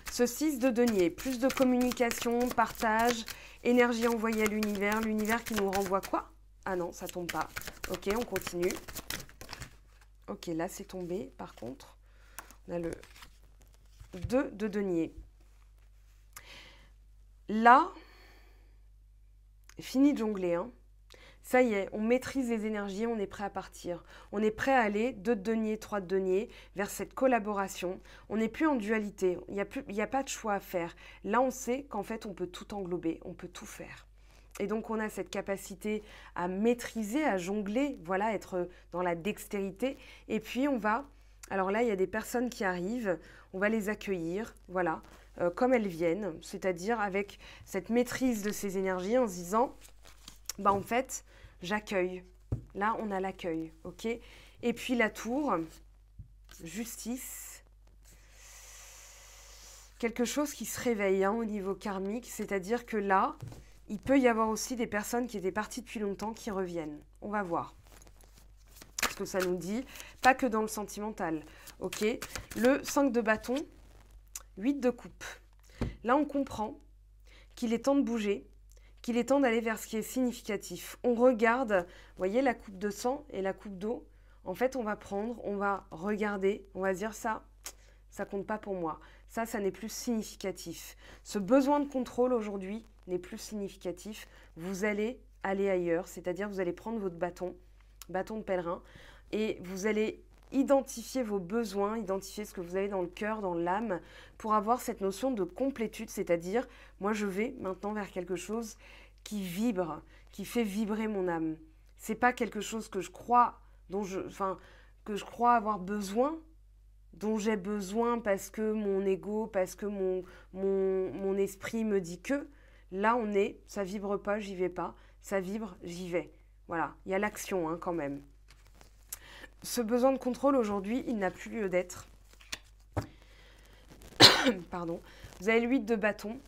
Ce 6 de denier, plus de communication, partage Énergie envoyée à l'univers. L'univers qui nous renvoie quoi? Ah non, ça tombe pas. Ok, on continue. Ok, là c'est tombé. Par contre, on a le 2 de denier. Là, fini de jongler, hein. Ça y est, on maîtrise les énergies, on est prêt à partir. On est prêt à aller 2 de denier, 3 de denier, vers cette collaboration. On n'est plus en dualité, il n'y a pas de choix à faire. Là, on sait qu'en fait, on peut tout englober, on peut tout faire. Et donc, on a cette capacité à maîtriser, à jongler, voilà, être dans la dextérité. Et puis, on va... Alors là, il y a des personnes qui arrivent, on va les accueillir, voilà, comme elles viennent, c'est-à-dire avec cette maîtrise de ces énergies en se disant, bah en fait, j'accueille. Là, on a l'accueil, ok? Et puis la tour, justice, quelque chose qui se réveille hein, au niveau karmique, c'est-à-dire que là, il peut y avoir aussi des personnes qui étaient parties depuis longtemps qui reviennent. On va voir ce que ça nous dit, pas que dans le sentimental, ok? Le 5 de bâton, 8 de coupe. Là, on comprend qu'il est temps de bouger, qu'il est temps d'aller vers ce qui est significatif. On regarde, vous voyez la coupe de sang et la coupe d'eau. En fait, on va prendre, on va regarder, on va dire ça compte pas pour moi. Ça n'est plus significatif. Ce besoin de contrôle aujourd'hui n'est plus significatif. Vous allez aller ailleurs, c'est-à-dire vous allez prendre votre bâton de pèlerin, et vous allez identifier vos besoins, identifier ce que vous avez dans le cœur, dans l'âme, pour avoir cette notion de complétude, c'est-à-dire, moi je vais maintenant vers quelque chose qui vibre, qui fait vibrer mon âme. C'est pas quelque chose que je crois, que je crois avoir besoin, dont j'ai besoin parce que mon ego, parce que mon esprit me dit que. Là, ça vibre pas, j'y vais pas. Ça vibre, j'y vais. Voilà, il y a l'action hein, quand même. Ce besoin de contrôle aujourd'hui, il n'a plus lieu d'être. Pardon. Vous avez le 8 de bâton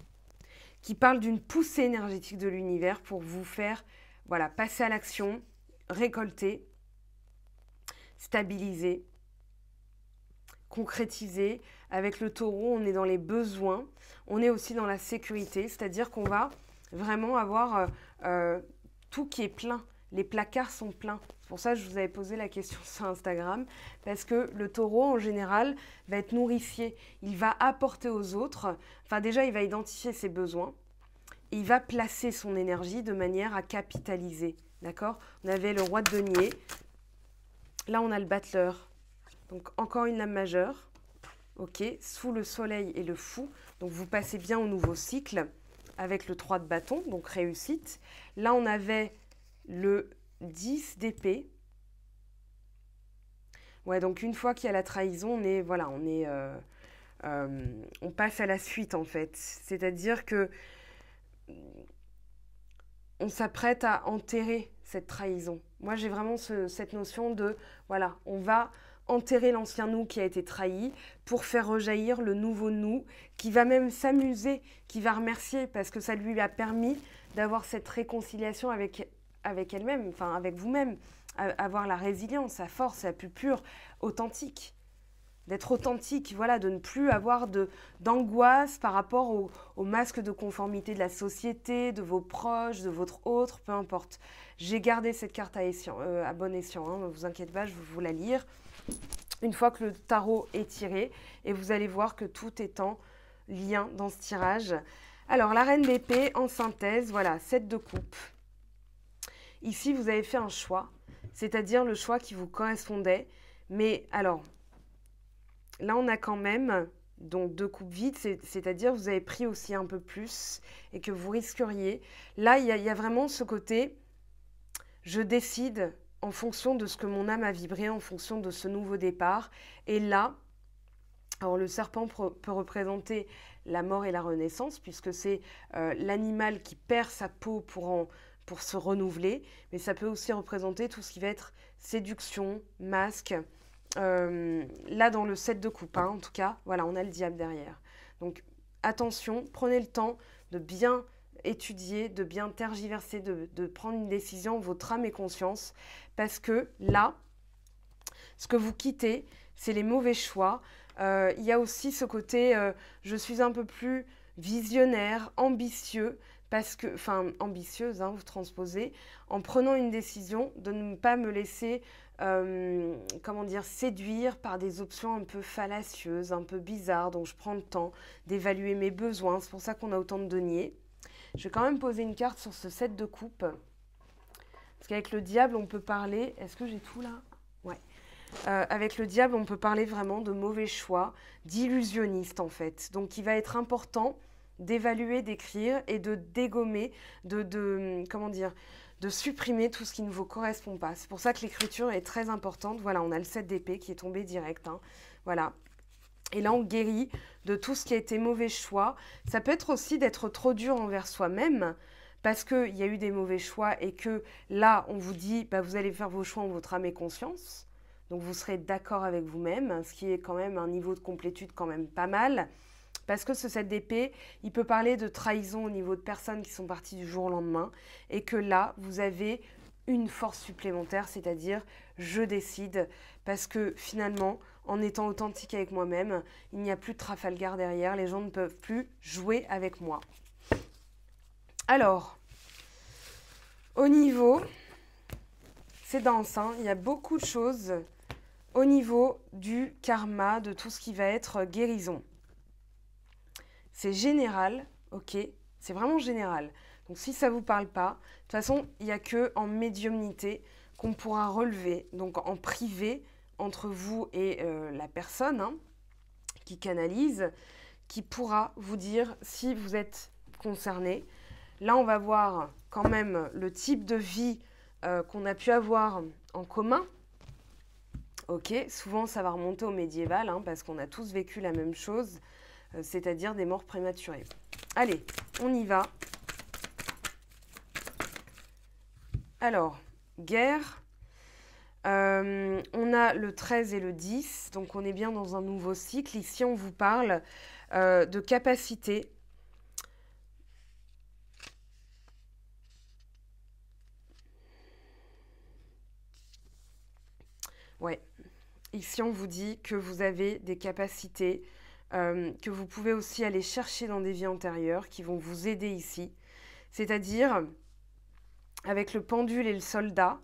qui parle d'une poussée énergétique de l'univers pour vous faire voilà, passer à l'action, récolter, stabiliser, concrétiser. Avec le taureau, on est dans les besoins, on est aussi dans la sécurité, c'est-à-dire qu'on va vraiment avoir tout qui est plein. Les placards sont pleins. C'est pour ça que je vous avais posé la question sur Instagram, parce que le taureau, en général, va être nourricier. Il va apporter aux autres, enfin déjà, il va identifier ses besoins, et il va placer son énergie de manière à capitaliser. D'accord? On avait le roi de denier. Là, on a le battleur. Donc, encore une lame majeure. OK? Sous le soleil et le fou. Donc, vous passez bien au nouveau cycle avec le 3 de bâton, donc réussite. Là, on avait le 10 d'épée. Ouais, donc une fois qu'il y a la trahison, on passe à la suite en fait. C'est-à-dire que on s'apprête à enterrer cette trahison. Moi, j'ai vraiment cette notion de, voilà, on va enterrer l'ancien nous qui a été trahi pour faire rejaillir le nouveau nous qui va même s'amuser, qui va remercier parce que ça lui a permis d'avoir cette réconciliation avec elle-même, enfin avec vous-même, avoir la résilience, la force, la plus pure, authentique. D'être authentique, voilà, de ne plus avoir d'angoisse par rapport au masque de conformité de la société, de vos proches, de votre autre, peu importe. J'ai gardé cette carte à bon escient, hein, ne vous inquiétez pas, je vais vous la lire. Une fois que le tarot est tiré, et vous allez voir que tout est en lien dans ce tirage. Alors, la reine d'épée, en synthèse, voilà, 7 de coupe. Ici, vous avez fait un choix, c'est-à-dire le choix qui vous correspondait. Mais alors, là, on a quand même donc 2 coupes vides, c'est-à-dire vous avez pris aussi un peu plus et que vous risqueriez. Là, il y a vraiment ce côté, je décide en fonction de ce que mon âme a vibré, en fonction de ce nouveau départ. Et là, alors le serpent peut représenter la mort et la renaissance, puisque c'est l'animal qui perd sa peau pour se renouveler, mais ça peut aussi représenter tout ce qui va être séduction, masque. Là, dans le 7 de coupe, hein, en tout cas, voilà, on a le diable derrière. Donc, attention, prenez le temps de bien étudier, de bien tergiverser, de prendre une décision, votre âme et conscience, parce que là, ce que vous quittez, c'est les mauvais choix. Il y a aussi ce côté, je suis un peu plus visionnaire, ambitieux, parce que, enfin, ambitieuse, hein, vous transposez, en prenant une décision de ne pas me laisser, comment dire, séduire par des options un peu fallacieuses, un peu bizarres. Donc, je prends le temps d'évaluer mes besoins. C'est pour ça qu'on a autant de deniers. Je vais quand même poser une carte sur ce 7 de coupe. Parce qu'avec le diable, on peut parler... Est-ce que j'ai tout là? Ouais. Avec le diable, on peut parler vraiment de mauvais choix, d'illusionniste en fait. Donc, il va être important d'évaluer, d'écrire et de dégommer, comment dire, de supprimer tout ce qui ne vous correspond pas. C'est pour ça que l'écriture est très importante. Voilà, on a le 7 d'épée qui est tombé direct. Hein. Voilà. Et là, on guérit de tout ce qui a été mauvais choix. Ça peut être aussi d'être trop dur envers soi-même parce qu'il y a eu des mauvais choix et que là, on vous dit, bah, vous allez faire vos choix en votre âme et conscience. Donc, vous serez d'accord avec vous-même, ce qui est quand même un niveau de complétude quand même pas mal. Parce que ce 7 d'épée, il peut parler de trahison au niveau de personnes qui sont parties du jour au lendemain et que là, vous avez une force supplémentaire, c'est-à-dire je décide parce que finalement, en étant authentique avec moi-même, il n'y a plus de Trafalgar derrière, les gens ne peuvent plus jouer avec moi. Alors, au niveau, c'est dense, hein, il y a beaucoup de choses au niveau du karma, de tout ce qui va être guérison. C'est général, ok, c'est vraiment général. Donc si ça ne vous parle pas, de toute façon, il n'y a qu'en médiumnité qu'on pourra relever, donc en privé, entre vous et la personne hein, qui canalise, qui pourra vous dire si vous êtes concerné. Là, on va voir quand même le type de vie qu'on a pu avoir en commun. Ok, souvent ça va remonter au médiéval, hein, parce qu'on a tous vécu la même chose, c'est-à-dire des morts prématurées. Allez, on y va. Alors, guerre, on a le 13 et le 10, donc on est bien dans un nouveau cycle. Ici, on vous parle de capacité. Ouais, ici, on vous dit que vous avez des capacités que vous pouvez aussi aller chercher dans des vies antérieures qui vont vous aider ici. C'est-à-dire, avec le pendule et le soldat,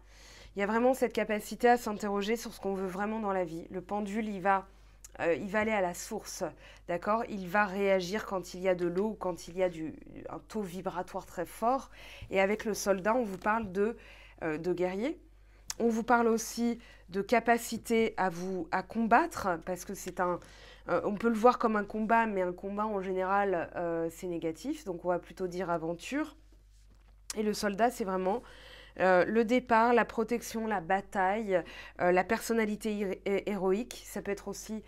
il y a vraiment cette capacité à s'interroger sur ce qu'on veut vraiment dans la vie. Le pendule, il va aller à la source, d'accord? Il va réagir quand il y a de l'eau ou quand il y a un taux vibratoire très fort. Et avec le soldat, on vous parle de guerrier. On vous parle aussi de capacité à combattre, parce que c'est on peut le voir comme un combat, mais un combat en général, c'est négatif. Donc on va plutôt dire aventure. Et le soldat, c'est vraiment le départ, la protection, la bataille, la personnalité héroïque. Ça peut être aussi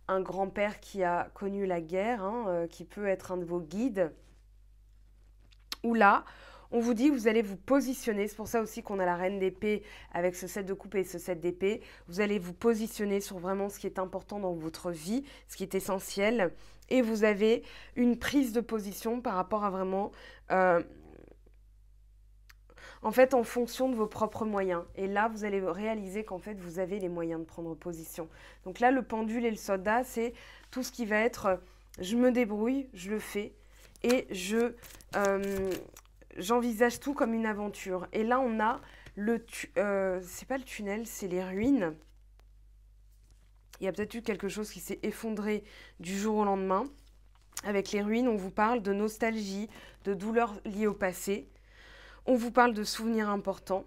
un grand-père qui a connu la guerre, hein, qui peut être un de vos guides. Ou là, on vous dit que vous allez vous positionner. C'est pour ça aussi qu'on a la reine d'épée avec ce 7 de coupe et ce 7 d'épée. Vous allez vous positionner sur vraiment ce qui est important dans votre vie, ce qui est essentiel. Et vous avez une prise de position par rapport à vraiment... en fait, en fonction de vos propres moyens. Et là, vous allez réaliser qu'en fait, vous avez les moyens de prendre position. Donc là, le pendule et le soldat, c'est tout ce qui va être je me débrouille, je le fais et j'envisage tout comme une aventure. Et là, on a c'est pas le tunnel, c'est les ruines. Il y a peut-être eu quelque chose qui s'est effondré du jour au lendemain. Avec les ruines, on vous parle de nostalgie, de douleurs liées au passé. On vous parle de souvenirs importants.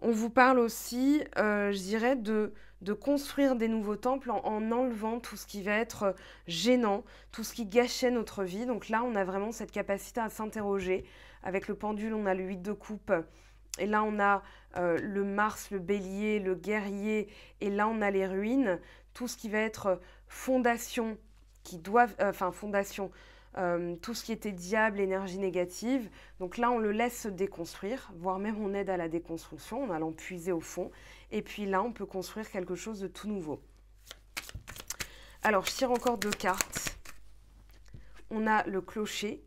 On vous parle aussi, je dirais, de construire des nouveaux temples en enlevant tout ce qui va être gênant, tout ce qui gâchait notre vie. Donc là, on a vraiment cette capacité à s'interroger. Avec le pendule, on a le 8 de coupe. Et là, on a le Mars, le bélier, le guerrier. Et là, on a les ruines. Tout ce qui va être fondation, fondation, tout ce qui était diable, énergie négative. Donc là, on le laisse se déconstruire, voire même on aide à la déconstruction en allant puiser au fond. Et puis là, on peut construire quelque chose de tout nouveau. Alors, je tire encore 2 cartes. On a le clocher.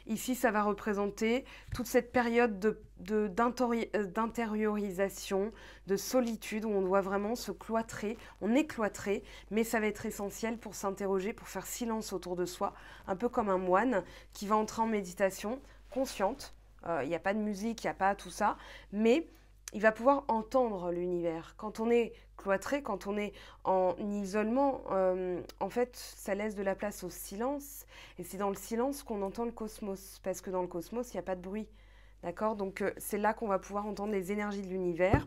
Ici, ça va représenter toute cette période d'intériorisation, de solitude, où on doit vraiment se cloîtrer. On est cloîtré, mais ça va être essentiel pour s'interroger, pour faire silence autour de soi, un peu comme un moine qui va entrer en méditation consciente. Il n'y a pas de musique, il n'y a pas tout ça, mais il va pouvoir entendre l'univers. Quand on est cloîtré, quand on est en isolement, en fait, ça laisse de la place au silence. Et c'est dans le silence qu'on entend le cosmos, parce que dans le cosmos, il n'y a pas de bruit. D'accord? Donc, c'est là qu'on va pouvoir entendre les énergies de l'univers.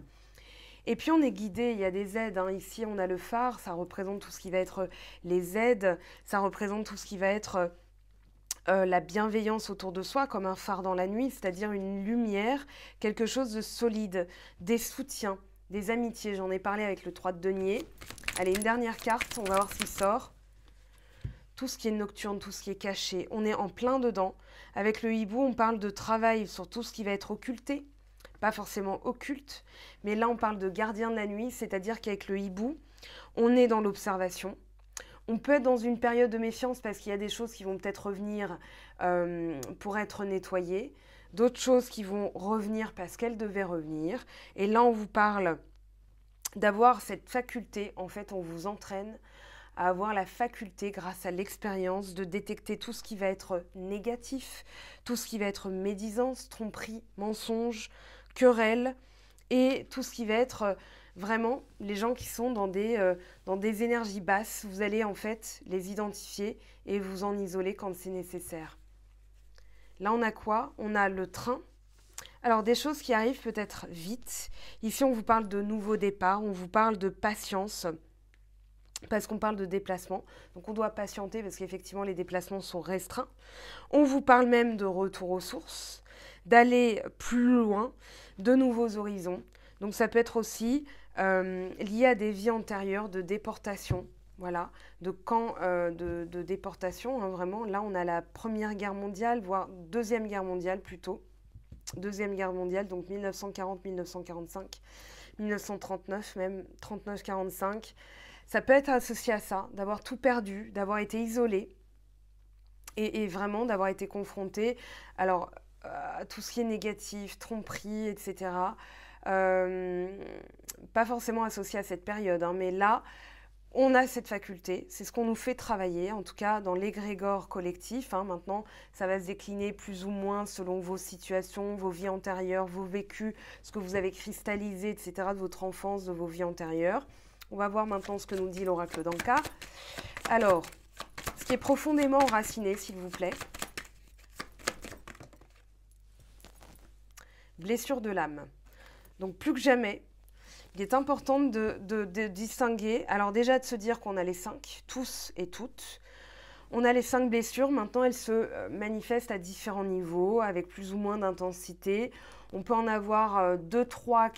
Et puis, on est guidé, il y a des aides. Hein. Ici, on a le phare, ça représente tout ce qui va être les aides, ça représente tout ce qui va être la bienveillance autour de soi, comme un phare dans la nuit, c'est-à-dire une lumière, quelque chose de solide, des soutiens, des amitiés. J'en ai parlé avec le 3 de denier. Allez, une dernière carte, on va voir s'il sort. Tout ce qui est nocturne, tout ce qui est caché, on est en plein dedans. Avec le hibou, on parle de travail sur tout ce qui va être occulté, pas forcément occulte, mais là on parle de gardien de la nuit, c'est-à-dire qu'avec le hibou, on est dans l'observation. On peut être dans une période de méfiance parce qu'il y a des choses qui vont peut-être revenir pour être nettoyées, d'autres choses qui vont revenir parce qu'elles devaient revenir. Et là, on vous parle d'avoir cette faculté, en fait, on vous entraîne à avoir la faculté, grâce à l'expérience, de détecter tout ce qui va être négatif, tout ce qui va être médisance, tromperie, mensonge, querelle, et tout ce qui va être vraiment les gens qui sont dans des énergies basses. Vous allez en fait les identifier et vous en isoler quand c'est nécessaire. Là, on a quoi? On a le train. Alors, des choses qui arrivent peut-être vite. Ici, on vous parle de nouveaux départs, on vous parle de patience, parce qu'on parle de déplacement. Donc, on doit patienter parce qu'effectivement, les déplacements sont restreints. On vous parle même de retour aux sources, d'aller plus loin, de nouveaux horizons. Donc, ça peut être aussi lié à des vies antérieures de déportation. Voilà, de camps de déportation, hein, vraiment. Là, on a la Première Guerre mondiale, voire Deuxième Guerre mondiale plutôt. Deuxième Guerre mondiale, donc 1940-1945, 1939 même, 39-45. Ça peut être associé à ça, d'avoir tout perdu, d'avoir été isolé et vraiment d'avoir été confronté alors, à tout ce qui est négatif, tromperie, etc. Pas forcément associé à cette période, hein, mais là, on a cette faculté, c'est ce qu'on nous fait travailler, en tout cas dans l'égrégore collectif. Hein. Maintenant, ça va se décliner plus ou moins selon vos situations, vos vies antérieures, vos vécus, ce que vous avez cristallisé, etc., de votre enfance, de vos vies antérieures. On va voir maintenant ce que nous dit l'oracle d'Anka. Alors, ce qui est profondément enraciné, s'il vous plaît. Blessure de l'âme. Donc, plus que jamais, il est important de distinguer, alors déjà de se dire qu'on a les 5, tous et toutes. On a les 5 blessures, maintenant elles se manifestent à différents niveaux, avec plus ou moins d'intensité. On peut en avoir 2, 3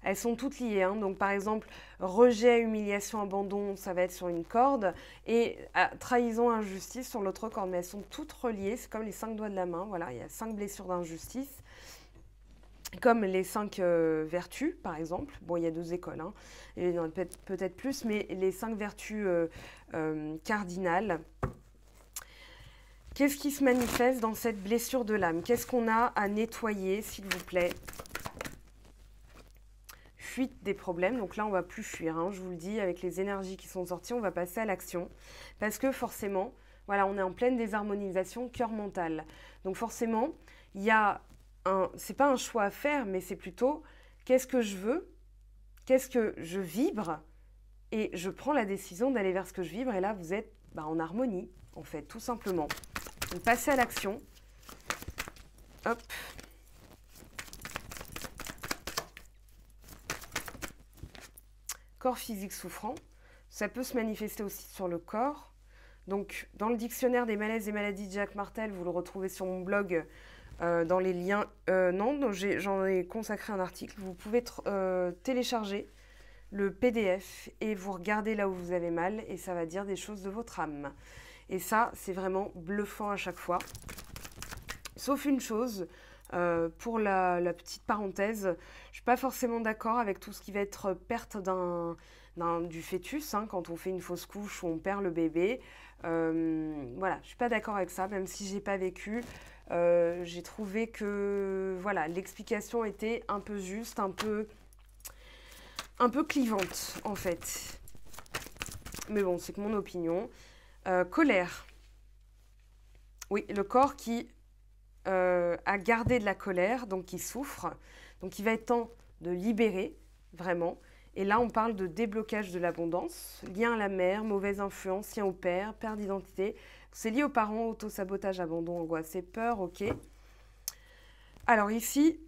elles sont toutes liées. Hein. Donc par exemple, rejet, humiliation, abandon, ça va être sur une corde. Et trahison, injustice sur l'autre corde. Mais elles sont toutes reliées, c'est comme les 5 doigts de la main. Voilà, il y a 5 blessures d'injustice. Comme les 5 vertus, par exemple. Bon, il y a 2 écoles, hein. Il y en a peut-être plus, mais les 5 vertus cardinales. Qu'est-ce qui se manifeste dans cette blessure de l'âme? Qu'est-ce qu'on a à nettoyer, s'il vous plaît? Fuite des problèmes. Donc là, on ne va plus fuir, hein, je vous le dis, avec les énergies qui sont sorties, on va passer à l'action. Parce que forcément, voilà, on est en pleine désharmonisation cœur mental. Donc forcément, il y a c'est pas un choix à faire, mais c'est plutôt qu'est-ce que je veux, qu'est-ce que je vibre, et je prends la décision d'aller vers ce que je vibre, et là vous êtes en harmonie, en fait, tout simplement. Donc passez à l'action. Hop. Corps physique souffrant, ça peut se manifester aussi sur le corps. Donc dans le dictionnaire des malaises et maladies de Jacques Martel, vous le retrouvez sur mon blog, dans les liens, non, j'en ai consacré un article. Vous pouvez télécharger le PDF et vous regardez là où vous avez mal et ça va dire des choses de votre âme. Et ça, c'est vraiment bluffant à chaque fois. Sauf une chose, Pour la petite parenthèse, je ne suis pas forcément d'accord avec tout ce qui va être perte du fœtus, hein, quand on fait une fausse couche ou on perd le bébé. Voilà, je ne suis pas d'accord avec ça, même si je n'ai pas vécu. J'ai trouvé que voilà, l'explication était un peu juste, un peu clivante en fait. Mais bon, c'est que mon opinion. Colère. Oui, le corps qui a gardé de la colère, donc qui souffre. Donc il va être temps de libérer, vraiment. Et là, on parle de déblocage de l'abondance, lien à la mère, mauvaise influence, lien au père, perte d'identité. C'est lié aux parents, auto-sabotage, abandon, angoisse et peur, ok. Alors ici,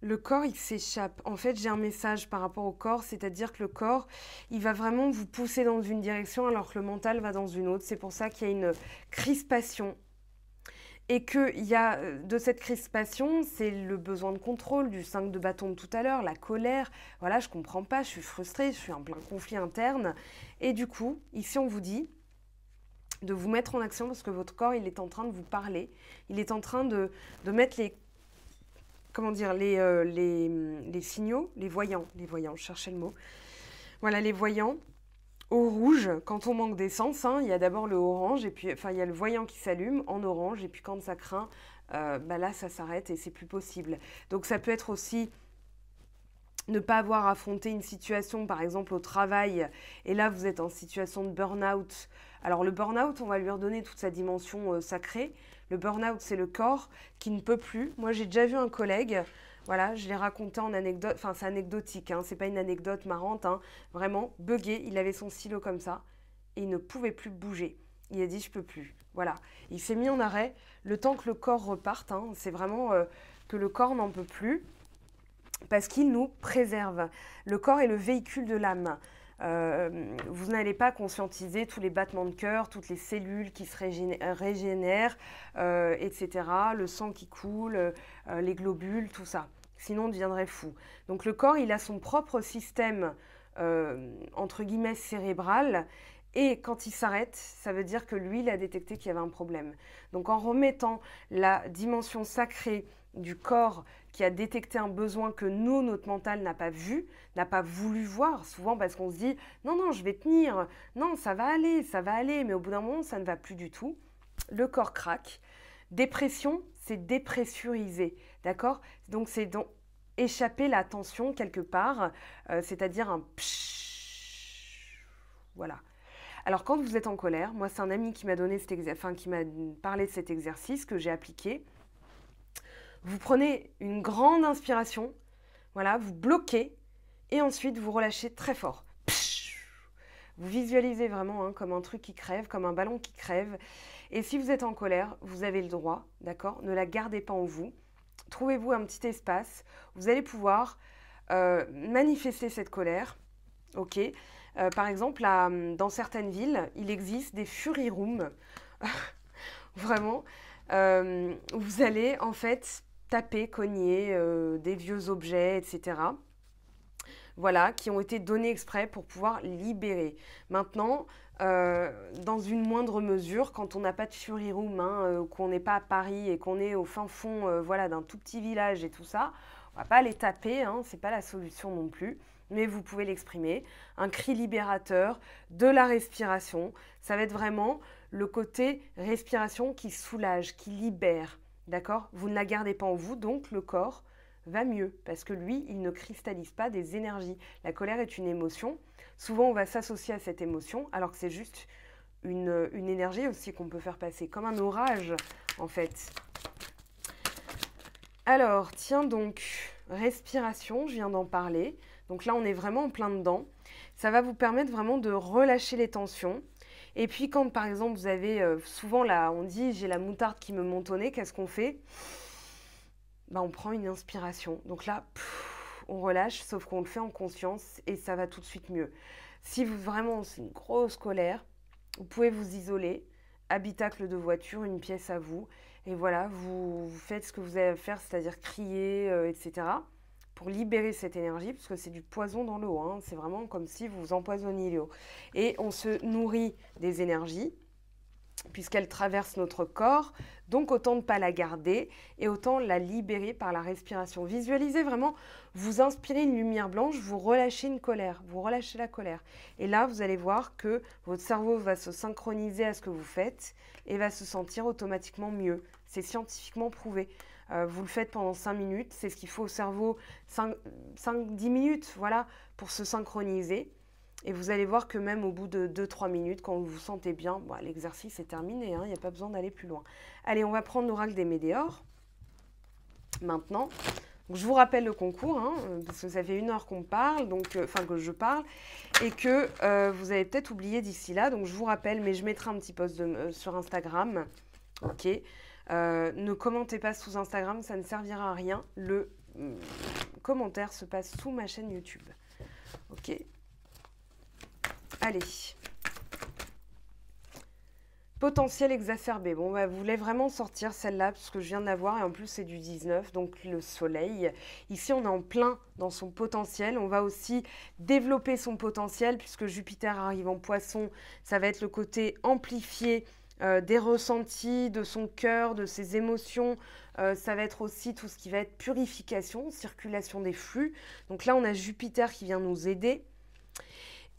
le corps, il s'échappe. En fait, j'ai un message par rapport au corps, c'est-à-dire que le corps, il va vraiment vous pousser dans une direction alors que le mental va dans une autre. C'est pour ça qu'il y a une crispation. Et qu'il y a de cette crispation, c'est le besoin de contrôle du 5 de bâton de tout à l'heure, la colère. Voilà, je ne comprends pas, je suis frustrée, je suis en plein conflit interne. Et du coup, ici, on vous dit de vous mettre en action parce que votre corps, il est en train de vous parler. Il est en train de mettre les... Comment dire, les signaux, les voyants, je cherchais le mot. Voilà, les voyants au rouge, quand on manque d'essence, hein, il y a d'abord le orange, et puis enfin il y a le voyant qui s'allume en orange, et puis quand ça craint, bah là ça s'arrête et c'est plus possible. Donc ça peut être aussi ne pas avoir affronté une situation, par exemple au travail, et là vous êtes en situation de burn-out. Alors le burn-out, on va lui redonner toute sa dimension sacrée. Le burn-out, c'est le corps qui ne peut plus. Moi, j'ai déjà vu un collègue, voilà, je l'ai raconté en anecdote, enfin c'est anecdotique, hein, c'est pas une anecdote marrante, hein, vraiment, bugué, il avait son stylo comme ça, et il ne pouvait plus bouger. Il a dit, je peux plus. Voilà, il s'est mis en arrêt, le temps que le corps reparte, hein, c'est vraiment que le corps n'en peut plus, parce qu'il nous préserve. Le corps est le véhicule de l'âme. Vous n'allez pas conscientiser tous les battements de cœur, toutes les cellules qui se régénèrent, etc. Le sang qui coule, les globules, tout ça. Sinon, on deviendrait fou. Donc le corps, il a son propre système, entre guillemets, cérébral. Et quand il s'arrête, ça veut dire que lui, il a détecté qu'il y avait un problème. Donc en remettant la dimension sacrée du corps qui a détecté un besoin que nous, notre mental n'a pas vu, n'a pas voulu voir, souvent parce qu'on se dit « non, non, je vais tenir, non, ça va aller », mais au bout d'un moment, ça ne va plus du tout. Le corps craque. Dépression, c'est dépressuriser, d'accord? Donc c'est donc échapper la tension quelque part, c'est-à-dire un pshhh, voilà. Alors quand vous êtes en colère, moi c'est un ami qui m'a donné qui m'a parlé de cet exercice que j'ai appliqué. Vous prenez une grande inspiration, voilà, vous bloquez et ensuite vous relâchez très fort. Vous visualisez vraiment hein, comme un truc qui crève, comme un ballon qui crève. Et si vous êtes en colère, vous avez le droit, d'accord? Ne la gardez pas en vous. Trouvez-vous un petit espace. Vous allez pouvoir manifester cette colère, ok? Par exemple, dans certaines villes, il existe des fury rooms, vraiment, où vous allez en fait taper, cogner des vieux objets, etc. Voilà, qui ont été donnés exprès pour pouvoir libérer. Maintenant, dans une moindre mesure, quand on n'a pas de fury room, hein, qu'on n'est pas à Paris et qu'on est au fin fond voilà, d'un tout petit village et tout ça, on ne va pas les taper, hein, ce n'est pas la solution non plus. Mais vous pouvez l'exprimer. Un cri libérateur, de la respiration. Ça va être vraiment le côté respiration qui soulage, qui libère. D'accord? Vous ne la gardez pas en vous, donc le corps va mieux parce que lui, il ne cristallise pas des énergies. La colère est une émotion. Souvent, on va s'associer à cette émotion alors que c'est juste une énergie aussi qu'on peut faire passer, comme un orage en fait. Alors, tiens donc, respiration, je viens d'en parler. Donc là, on est vraiment en plein dedans. Ça va vous permettre vraiment de relâcher les tensions. Et puis quand, par exemple, vous avez, souvent là, on dit, j'ai la moutarde qui me monte au nez, qu'est-ce qu'on fait? Ben, on prend une inspiration. Donc là, on relâche, sauf qu'on le fait en conscience et ça va tout de suite mieux. Si vous vraiment, c'est une grosse colère, vous pouvez vous isoler, habitacle de voiture, une pièce à vous. Et voilà, vous faites ce que vous avez à faire, c'est-à-dire crier, etc., pour libérer cette énergie, parce que c'est du poison dans l'eau. Hein. C'est vraiment comme si vous empoisonniez l'eau. Et on se nourrit des énergies. puisqu'elle traverse notre corps. Donc, autant ne pas la garder et autant la libérer par la respiration. Visualisez vraiment, vous inspirez une lumière blanche, vous relâchez une colère, vous relâchez la colère. Et là, vous allez voir que votre cerveau va se synchroniser à ce que vous faites et va se sentir automatiquement mieux. C'est scientifiquement prouvé. Vous le faites pendant 5 minutes, c'est ce qu'il faut au cerveau, 5-10 minutes, voilà, pour se synchroniser. Et vous allez voir que même au bout de 2-3 minutes, quand vous vous sentez bien, bah, l'exercice est terminé, hein, il n'y a pas besoin d'aller plus loin. Allez, on va prendre l'oracle des Médéors, maintenant. Donc, je vous rappelle le concours, hein, parce que ça fait 1 heure qu'on parle, donc, que je parle, et que vous avez peut-être oublié d'ici là. Donc, je vous rappelle, mais je mettrai un petit post sur Instagram. Ok. Ne commentez pas sous Instagram, ça ne servira à rien. Le commentaire se passe sous ma chaîne YouTube. Ok. Allez. Potentiel exacerbé. Bon, bah, vous voulez vraiment sortir celle-là, parce que je viens de la voir, et en plus c'est du 19, donc le soleil. Ici, on est en plein dans son potentiel. On va aussi développer son potentiel, puisque Jupiter arrive en poisson. Ça va être le côté amplifié des ressentis, de son cœur, de ses émotions. Ça va être aussi tout ce qui va être purification, circulation des flux. Donc là, on a Jupiter qui vient nous aider.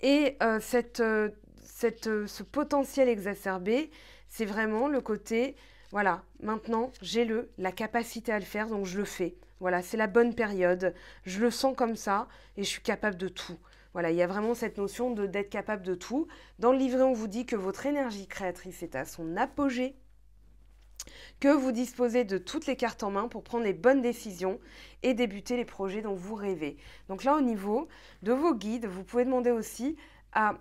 Et ce potentiel exacerbé, c'est vraiment le côté, voilà, maintenant j'ai la capacité à le faire, donc je le fais. Voilà, c'est la bonne période, je le sens comme ça et je suis capable de tout. Voilà, il y a vraiment cette notion d'être capable de tout. Dans le livret, on vous dit que votre énergie créatrice est à son apogée, que vous disposez de toutes les cartes en main pour prendre les bonnes décisions et débuter les projets dont vous rêvez. Donc là, au niveau de vos guides, vous pouvez demander aussi à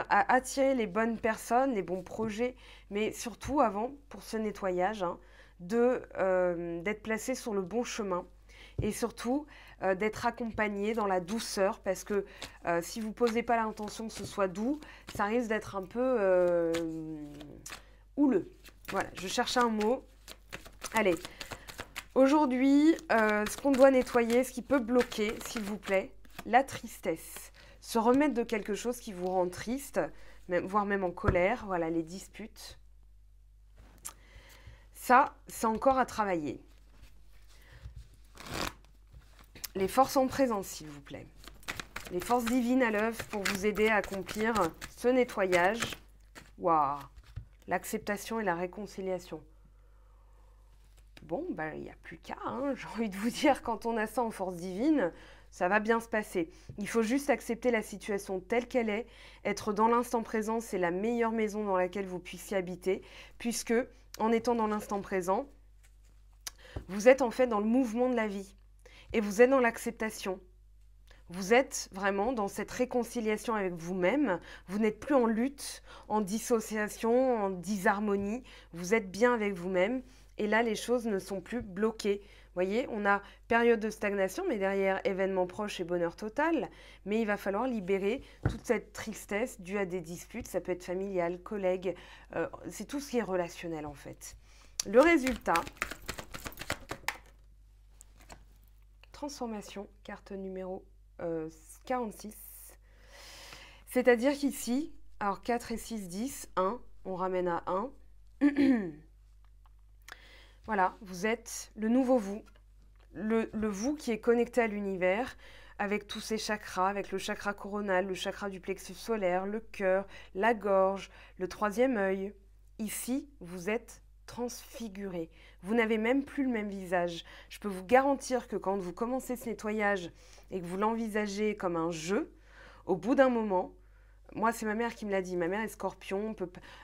attirer les bonnes personnes, les bons projets, mais surtout avant, pour ce nettoyage, hein, d'être placé sur le bon chemin et surtout d'être accompagné dans la douceur, parce que si vous ne posez pas l'intention que ce soit doux, ça risque d'être un peu houleux. Voilà, je cherche un mot. Allez, aujourd'hui, ce qu'on doit nettoyer, ce qui peut bloquer, s'il vous plaît, la tristesse. Se remettre de quelque chose qui vous rend triste, voire même en colère, voilà, les disputes. Ça, c'est encore à travailler. Les forces en présence, s'il vous plaît. Les forces divines à l'œuvre pour vous aider à accomplir ce nettoyage. Waouh! L'acceptation et la réconciliation. Bon, bah, il n'y a plus qu'à, hein, j'ai envie de vous dire, quand on a ça en force divine, ça va bien se passer. Il faut juste accepter la situation telle qu'elle est. Être dans l'instant présent, c'est la meilleure maison dans laquelle vous puissiez habiter, puisque en étant dans l'instant présent, vous êtes en fait dans le mouvement de la vie et vous êtes dans l'acceptation. Vous êtes vraiment dans cette réconciliation avec vous-même. Vous n'êtes plus en lutte, en dissociation, en disharmonie. Vous êtes bien avec vous-même. Et là, les choses ne sont plus bloquées. Vous voyez, on a période de stagnation, mais derrière, événements proches et bonheur total. Mais il va falloir libérer toute cette tristesse due à des disputes. Ça peut être familial, collègue. C'est tout ce qui est relationnel, en fait. Le résultat, transformation, carte numéro 46. C'est-à-dire qu'ici, alors 4 et 6, 10, 1, on ramène à 1. Voilà, vous êtes le nouveau vous, le vous qui est connecté à l'univers, avec tous ces chakras, avec le chakra coronal, le chakra du plexus solaire, le cœur, la gorge, le 3e œil. Ici, vous êtes transfiguré. Vous n'avez même plus le même visage. Je peux vous garantir que quand vous commencez ce nettoyage et que vous l'envisagez comme un jeu, au bout d'un moment, moi c'est ma mère qui me l'a dit, ma mère est scorpion,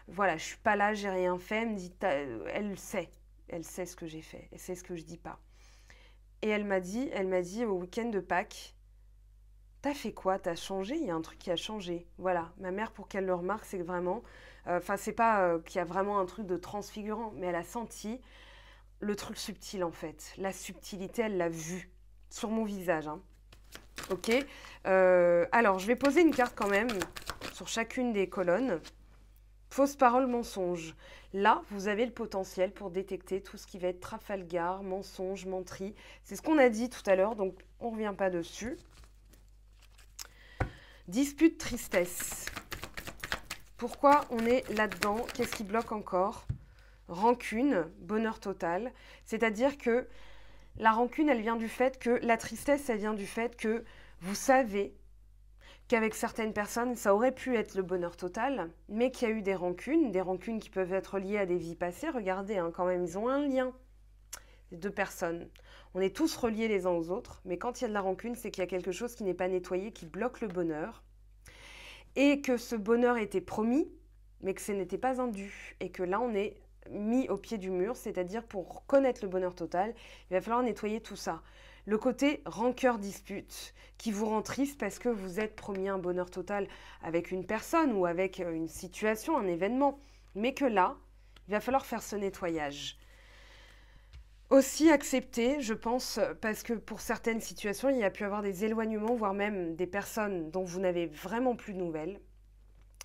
voilà, je suis pas là, j'ai rien fait, elle me dit, elle sait ce que j'ai fait, elle sait ce que je dis pas. Et elle m'a dit au week-end de Pâques, t'as fait quoi? T'as changé? Il y a un truc qui a changé. Voilà, ma mère, pour qu'elle le remarque, c'est que vraiment, c'est pas qu'il y a vraiment un truc de transfigurant, mais elle a senti le truc subtil en fait. La subtilité, elle l'a vu sur mon visage. Hein. Ok. Alors, je vais poser une carte quand même sur chacune des colonnes. Fausse parole, mensonge. Là, vous avez le potentiel pour détecter tout ce qui va être Trafalgar, mensonge, menterie. C'est ce qu'on a dit tout à l'heure, donc on ne revient pas dessus. Dispute, tristesse. Pourquoi on est là-dedans? Qu'est-ce qui bloque encore? Rancune, bonheur total. C'est-à-dire que la rancune, elle vient du fait que la tristesse, elle vient du fait que vous savez qu'avec certaines personnes, ça aurait pu être le bonheur total, mais qu'il y a eu des rancunes qui peuvent être liées à des vies passées. Regardez, hein, quand même, ils ont un lien, les deux personnes. On est tous reliés les uns aux autres, mais quand il y a de la rancune, c'est qu'il y a quelque chose qui n'est pas nettoyé, qui bloque le bonheur, et que ce bonheur était promis, mais que ce n'était pas un dû, et que là, on est mis au pied du mur, c'est-à-dire pour connaître le bonheur total, il va falloir nettoyer tout ça. Le côté rancœur-dispute qui vous rend triste parce que vous êtes promis un bonheur total avec une personne ou avec une situation, un événement, mais que là, il va falloir faire ce nettoyage. Aussi accepter, je pense, parce que pour certaines situations, il y a pu avoir des éloignements, voire même des personnes dont vous n'avez vraiment plus de nouvelles.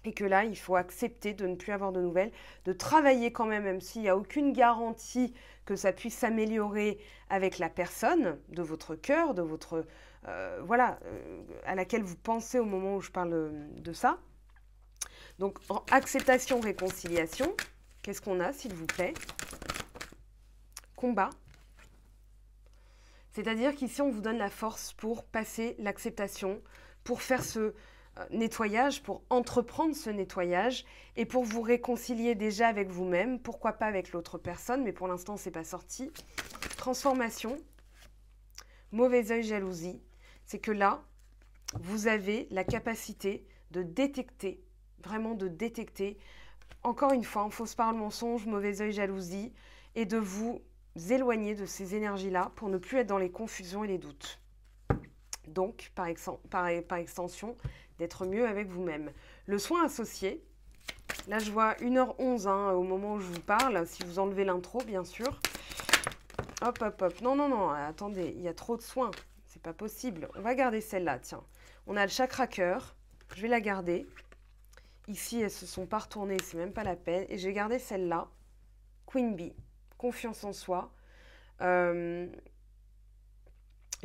Et que là, il faut accepter de ne plus avoir de nouvelles, de travailler quand même, même s'il n'y a aucune garantie que ça puisse s'améliorer avec la personne de votre cœur, de votre à laquelle vous pensez au moment où je parle de ça. Donc, acceptation, réconciliation. Qu'est-ce qu'on a, s'il vous plaît? Combat. C'est-à-dire qu'ici, on vous donne la force pour passer l'acceptation, pour faire ce nettoyage, pour entreprendre ce nettoyage et pour vous réconcilier déjà avec vous-même, pourquoi pas avec l'autre personne, mais pour l'instant, c'est pas sorti. Transformation, mauvais œil, jalousie, c'est que là, vous avez la capacité de détecter, vraiment de détecter, encore une fois, fausse parole, mensonge, mauvais œil, jalousie, et de vous éloigner de ces énergies-là pour ne plus être dans les confusions et les doutes. Donc, par extension, d'être mieux avec vous-même. Le soin associé, là je vois 1h11 au moment où je vous parle, si vous enlevez l'intro bien sûr. Hop, hop, hop. Non, non, non, attendez, il y a trop de soins, c'est pas possible. On va garder celle-là, tiens. On a le chakra cœur, je vais la garder. Ici, elles se sont pas retournées, c'est même pas la peine. Et je vais garder celle-là, Queen Bee, confiance en soi.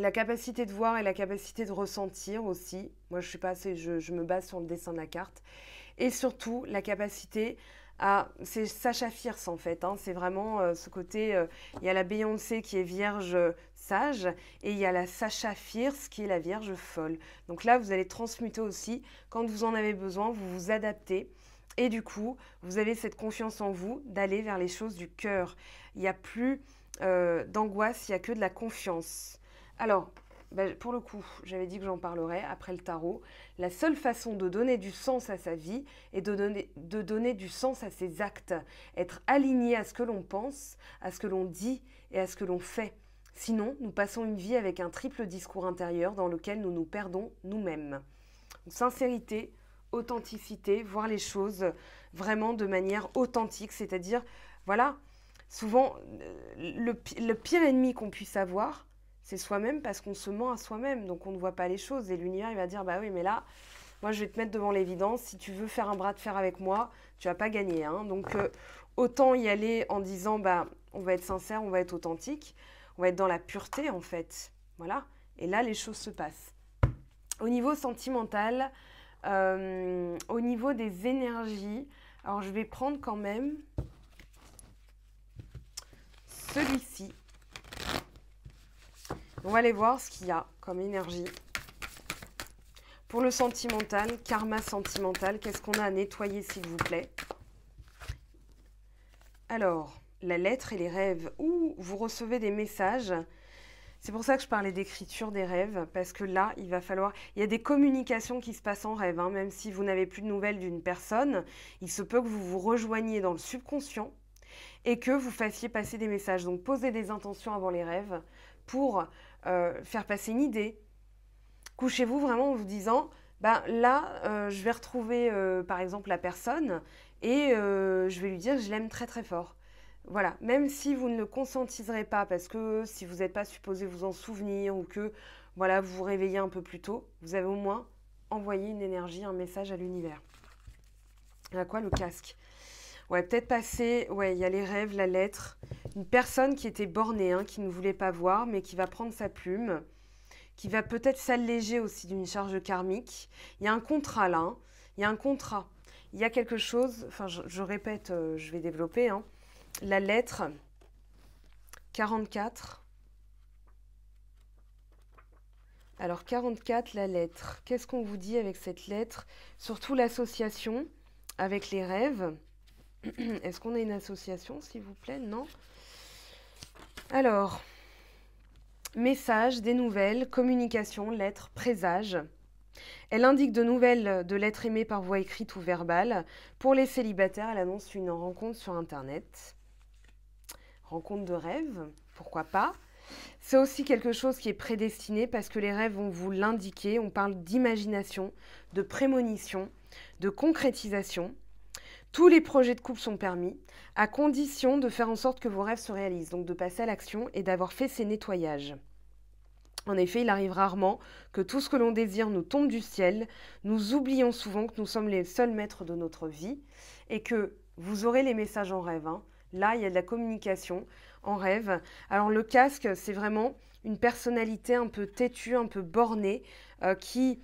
La capacité de voir et la capacité de ressentir aussi. Moi, je sais pas, je me base sur le dessin de la carte. Et surtout, la capacité à... C'est Sacha Fierce, en fait. C'est vraiment ce côté... il y a la Beyoncé qui est vierge sage et il y a la Sacha Fierce qui est la vierge folle. Donc là, vous allez transmuter aussi. Quand vous en avez besoin, vous vous adaptez. Et du coup, vous avez cette confiance en vous d'aller vers les choses du cœur. Il n'y a plus d'angoisse, il n'y a que de la confiance. Alors, pour le coup, j'avais dit que j'en parlerais après le tarot. La seule façon de donner du sens à sa vie est de donner du sens à ses actes. Être aligné à ce que l'on pense, à ce que l'on dit et à ce que l'on fait. Sinon, nous passons une vie avec un triple discours intérieur dans lequel nous nous perdons nous-mêmes. Sincérité, authenticité, voir les choses vraiment de manière authentique, c'est-à-dire, voilà, souvent, le pire ennemi qu'on puisse avoir, c'est soi-même parce qu'on se ment à soi-même, donc on ne voit pas les choses. Et l'univers, il va dire, bah oui, mais là, moi, je vais te mettre devant l'évidence. Si tu veux faire un bras de fer avec moi, tu vas pas gagner. Donc, autant y aller en disant, bah, on va être sincère, on va être authentique, on va être dans la pureté, en fait. Voilà. Et là, les choses se passent. Au niveau sentimental, au niveau des énergies, alors je vais prendre quand même celui-ci. On va aller voir ce qu'il y a comme énergie. Pour le sentimental, karma sentimental, qu'est-ce qu'on a à nettoyer s'il vous plaît? Alors, la lettre et les rêves. Ouh, vous recevez des messages. C'est pour ça que je parlais d'écriture des rêves, parce que là, il va falloir... Il y a des communications qui se passent en rêve, même si vous n'avez plus de nouvelles d'une personne. Il se peut que vous vous rejoigniez dans le subconscient et que vous fassiez passer des messages. Donc, posez des intentions avant les rêves pour faire passer une idée. Couchez-vous vraiment en vous disant, là, je vais retrouver, par exemple, la personne et je vais lui dire que je l'aime très très fort. Voilà, même si vous ne le conscientiserez pas, parce que si vous n'êtes pas supposé vous en souvenir ou que voilà, vous vous réveillez un peu plus tôt, vous avez au moins envoyé une énergie, un message à l'univers. À quoi le casque? Ouais, peut-être passer, ouais, il y a les rêves, la lettre, une personne qui était bornée, qui ne voulait pas voir, mais qui va prendre sa plume, qui va peut-être s'alléger aussi d'une charge karmique. Il y a un contrat là, il y a un contrat. il y a quelque chose, enfin je répète, je vais développer, hein, la lettre 44. Alors 44, la lettre. Qu'est-ce qu'on vous dit avec cette lettre? Surtout l'association avec les rêves. Est-ce qu'on a une association, s'il vous plaît? Non. Alors, message, des nouvelles, communication, lettres, présage. Elle indique de nouvelles de l'être aimé par voie écrite ou verbale. Pour les célibataires, elle annonce une rencontre sur Internet. Rencontre de rêve, pourquoi pas. C'est aussi quelque chose qui est prédestiné parce que les rêves vont vous l'indiquer. On parle d'imagination, de prémonition, de concrétisation. Tous les projets de couple sont permis, à condition de faire en sorte que vos rêves se réalisent, donc de passer à l'action et d'avoir fait ces nettoyages. En effet, il arrive rarement que tout ce que l'on désire nous tombe du ciel. Nous oublions souvent que nous sommes les seuls maîtres de notre vie et que vous aurez les messages en rêve, hein. Là, il y a de la communication en rêve. Alors le casque, c'est vraiment une personnalité un peu têtue, un peu bornée, qui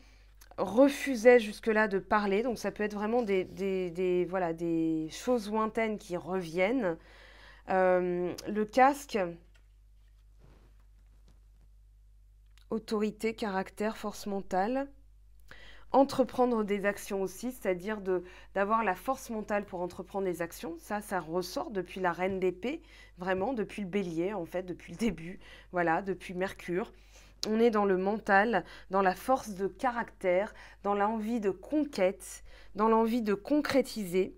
refusait jusque-là de parler. Donc ça peut être vraiment voilà, des choses lointaines qui reviennent. Le casque, autorité, caractère, force mentale. Entreprendre des actions aussi, c'est-à-dire d'avoir la force mentale pour entreprendre des actions. Ça ressort depuis la reine d'épée, vraiment, depuis le bélier, en fait, depuis le début, voilà, depuis Mercure. On est dans le mental, dans la force de caractère, dans l'envie de conquête, dans l'envie de concrétiser.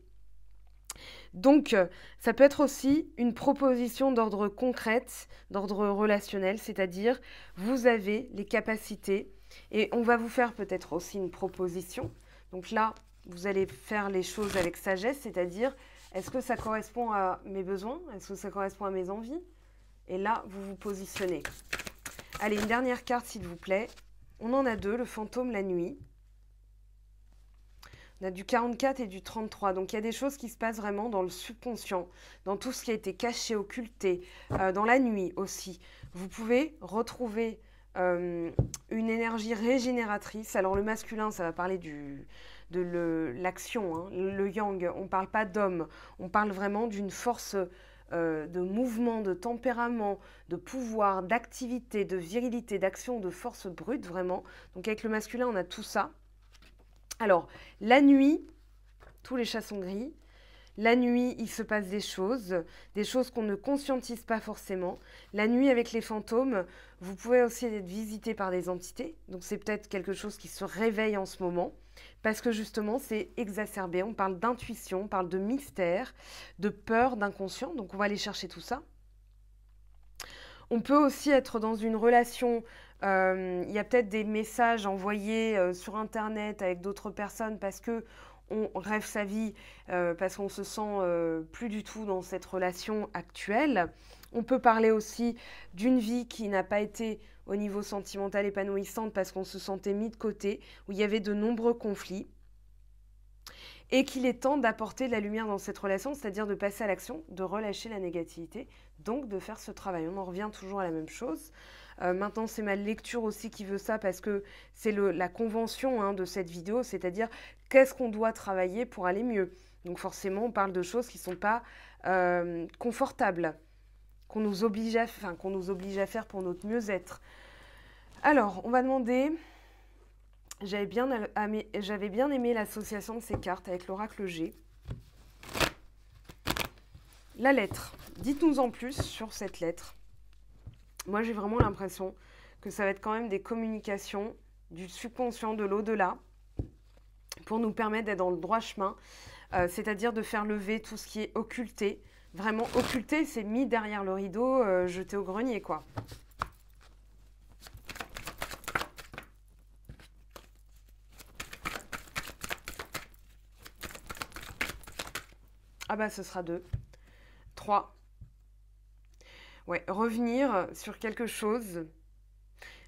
Donc, ça peut être aussi une proposition d'ordre concrète, d'ordre relationnel, c'est-à-dire vous avez les capacités et on va vous faire peut-être aussi une proposition. Donc là, vous allez faire les choses avec sagesse, c'est-à-dire est-ce que ça correspond à mes besoins? Est-ce que ça correspond à mes envies? Et là, vous vous positionnez. Allez, une dernière carte, s'il vous plaît. On en a deux, le fantôme, la nuit. On a du 44 et du 33. Donc, il y a des choses qui se passent vraiment dans le subconscient, dans tout ce qui a été caché, occulté, dans la nuit aussi. Vous pouvez retrouver une énergie régénératrice. Alors, le masculin, ça va parler de l'action, hein, le yang. On ne parle pas d'homme. On parle vraiment d'une force de mouvement, de tempérament, de pouvoir, d'activité, de virilité, d'action, de force brute, vraiment. Donc, avec le masculin, on a tout ça. Alors, la nuit, tous les chats sont gris. La nuit, il se passe des choses qu'on ne conscientise pas forcément. La nuit avec les fantômes, vous pouvez aussi être visité par des entités. Donc, c'est peut-être quelque chose qui se réveille en ce moment. Parce que justement, c'est exacerbé. On parle d'intuition, on parle de mystère, de peur, d'inconscient. Donc, on va aller chercher tout ça. On peut aussi être dans une relation, il y a peut-être des messages envoyés sur Internet avec d'autres personnes parce qu'on rêve sa vie, parce qu'on se sent plus du tout dans cette relation actuelle. On peut parler aussi d'une vie qui n'a pas été au niveau sentimental épanouissante parce qu'on se sentait mis de côté, où il y avait de nombreux conflits. Et qu'il est temps d'apporter de la lumière dans cette relation, c'est-à-dire de passer à l'action, de relâcher la négativité, donc de faire ce travail. On en revient toujours à la même chose. Maintenant, c'est ma lecture aussi qui veut ça, parce que c'est la convention, hein, de cette vidéo, c'est-à-dire qu'est-ce qu'on doit travailler pour aller mieux. Donc forcément, on parle de choses qui ne sont pas confortables, qu'on nous oblige à faire pour notre mieux-être. Alors, on va demander... J'avais bien aimé l'association de ces cartes avec l'oracle G. La lettre. Dites-nous en plus sur cette lettre. Moi, j'ai vraiment l'impression que ça va être quand même des communications du subconscient, de l'au-delà, pour nous permettre d'être dans le droit chemin, c'est-à-dire de faire lever tout ce qui est occulté. Vraiment occulté, c'est mis derrière le rideau, jeté au grenier, quoi. Ah bah ce sera 2. 3. Ouais, revenir sur quelque chose.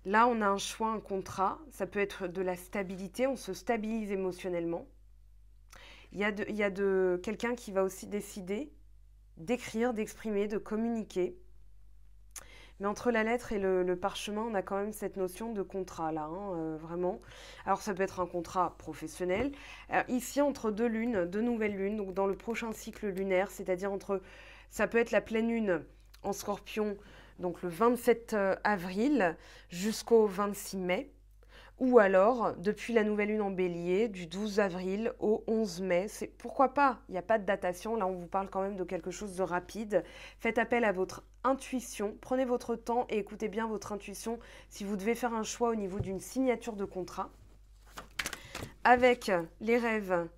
Là, on a un choix, un contrat. Ça peut être de la stabilité, on se stabilise émotionnellement. Il y a quelqu'un qui va aussi décider d'écrire, d'exprimer, de communiquer. Mais entre la lettre et le parchemin, on a quand même cette notion de contrat là, hein, vraiment. Alors ça peut être un contrat professionnel. Ici, entre deux lunes, deux nouvelles lunes, donc dans le prochain cycle lunaire, c'est-à-dire ça peut être la pleine lune en Scorpion, donc le 27 avril jusqu'au 26 mai. Ou alors, depuis la nouvelle lune en bélier, du 12 avril au 11 mai, pourquoi pas, il n'y a pas de datation, là on vous parle quand même de quelque chose de rapide. Faites appel à votre intuition, prenez votre temps et écoutez bien votre intuition si vous devez faire un choix au niveau d'une signature de contrat. Avec les rêves,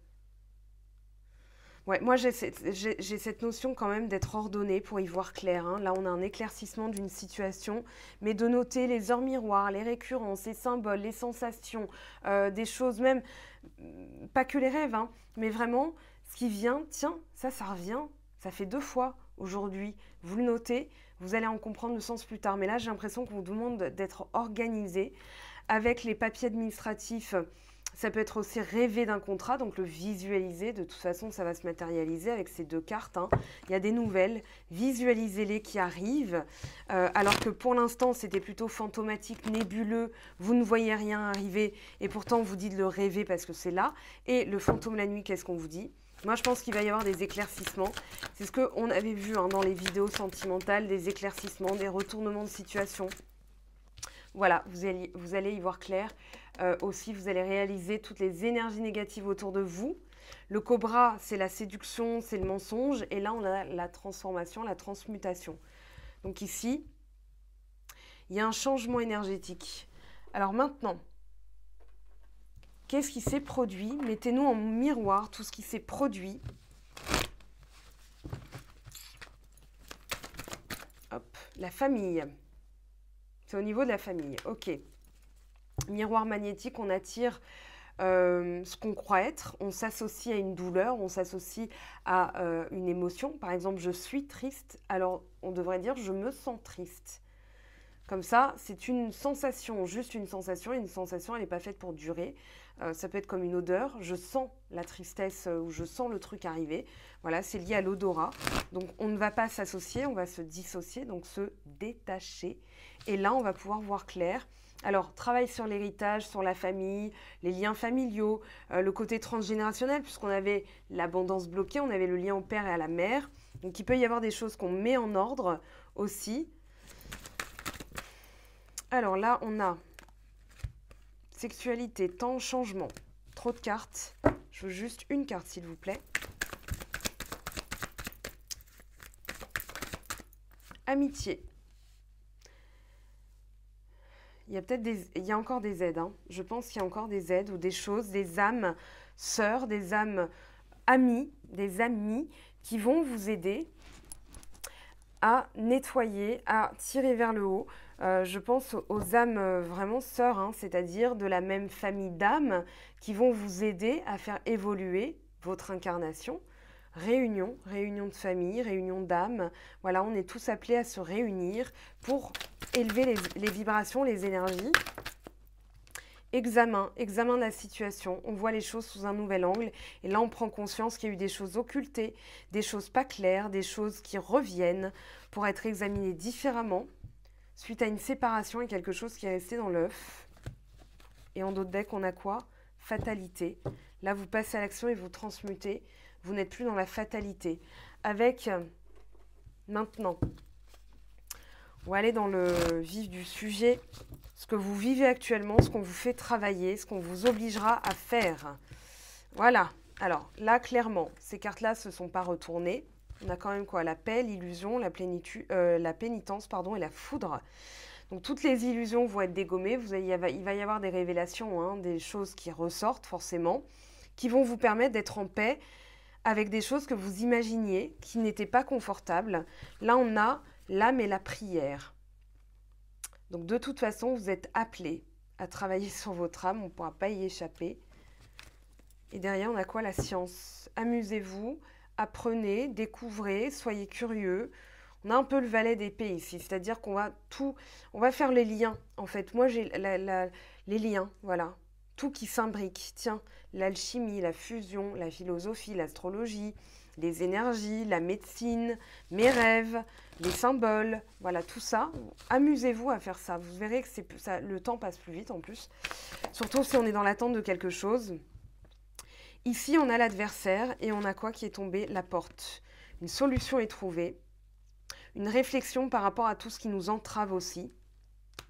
ouais, moi j'ai cette notion quand même d'être ordonnée pour y voir clair, hein. Là on a un éclaircissement d'une situation, mais de noter les heures miroirs, les récurrences, les symboles, les sensations, des choses même, pas que les rêves, hein, mais vraiment ce qui vient, tiens, ça revient, ça fait 2 fois aujourd'hui, vous le notez, vous allez en comprendre le sens plus tard, mais là j'ai l'impression qu'on vous demande d'être organisé avec les papiers administratifs. Ça peut être aussi rêver d'un contrat, donc le visualiser. De toute façon, ça va se matérialiser avec ces 2 cartes, hein. Il y a des nouvelles, visualisez-les qui arrivent. Alors que pour l'instant, c'était plutôt fantomatique, nébuleux. Vous ne voyez rien arriver et pourtant, on vous dit de le rêver parce que c'est là. Et le fantôme la nuit, qu'est-ce qu'on vous dit ? Moi, je pense qu'il va y avoir des éclaircissements. C'est ce qu'on avait vu, hein, dans les vidéos sentimentales, des éclaircissements, des retournements de situation. Voilà, vous allez y voir clair. Aussi, vous allez réaliser toutes les énergies négatives autour de vous. Le cobra, c'est la séduction, c'est le mensonge. Et là, on a la transformation, la transmutation. Donc ici, il y a un changement énergétique. Alors maintenant, qu'est-ce qui s'est produit? Mettez-nous en miroir tout ce qui s'est produit. Hop, la famille. C'est au niveau de la famille. Ok. Miroir magnétique, on attire ce qu'on croit être. On s'associe à une douleur, on s'associe à une émotion. Par exemple, je suis triste. Alors, on devrait dire je me sens triste. Comme ça, c'est une sensation, juste une sensation. Une sensation, elle n'est pas faite pour durer. Ça peut être comme une odeur. Je sens la tristesse ou je sens le truc arriver. Voilà, c'est lié à l'odorat. Donc, on ne va pas s'associer, on va se dissocier, donc se détacher. Et là, on va pouvoir voir clair. Alors, travail sur l'héritage, sur la famille, les liens familiaux, le côté transgénérationnel, puisqu'on avait l'abondance bloquée, on avait le lien au père et à la mère. Donc, il peut y avoir des choses qu'on met en ordre aussi. Alors là, on a sexualité, temps, changement. Trop de cartes. Je veux juste une carte, s'il vous plaît. Amitié. Il y a encore des aides, hein. Je pense qu'il y a encore des aides ou des choses, des âmes sœurs, des âmes amies, des amis qui vont vous aider à nettoyer, à tirer vers le haut. Je pense aux âmes vraiment sœurs, hein, c'est-à-dire de la même famille d'âmes qui vont vous aider à faire évoluer votre incarnation. Réunion de famille, réunion d'âmes. Voilà, on est tous appelés à se réunir pour élever les vibrations, les énergies. Examen de la situation. On voit les choses sous un nouvel angle. Et là, on prend conscience qu'il y a eu des choses occultées, des choses pas claires, des choses qui reviennent pour être examinées différemment suite à une séparation et quelque chose qui est resté dans l'œuf. Et en d'autres decks, on a quoi? Fatalité. Là, vous passez à l'action et vous transmutez. Vous n'êtes plus dans la fatalité. Avec, maintenant, on va aller dans le vif du sujet, ce que vous vivez actuellement, ce qu'on vous fait travailler, ce qu'on vous obligera à faire. Voilà. Alors là, clairement, ces cartes-là ne se sont pas retournées. On a quand même quoi? La paix, l'illusion, la pénitence, pardon, et la foudre. Donc toutes les illusions vont être dégommées. Il va y avoir des révélations, hein, des choses qui ressortent forcément, qui vont vous permettre d'être en paix avec des choses que vous imaginiez, qui n'étaient pas confortables. Là, on a l'âme et la prière. Donc, de toute façon, vous êtes appelés à travailler sur votre âme. On ne pourra pas y échapper. Et derrière, on a quoi? La science. Amusez-vous, apprenez, découvrez, soyez curieux. On a un peu le valet d'épée ici, c'est-à-dire qu'on va faire les liens. En fait, moi, j'ai les liens, voilà. Tout qui s'imbrique. Tiens, l'alchimie, la fusion, la philosophie, l'astrologie, les énergies, la médecine, mes rêves, les symboles, voilà, tout ça. Amusez-vous à faire ça. Vous verrez que le temps passe plus vite en plus, surtout si on est dans l'attente de quelque chose. Ici, on a l'adversaire et on a quoi qui est tombé? La porte. Une solution est trouvée. Une réflexion par rapport à tout ce qui nous entrave aussi.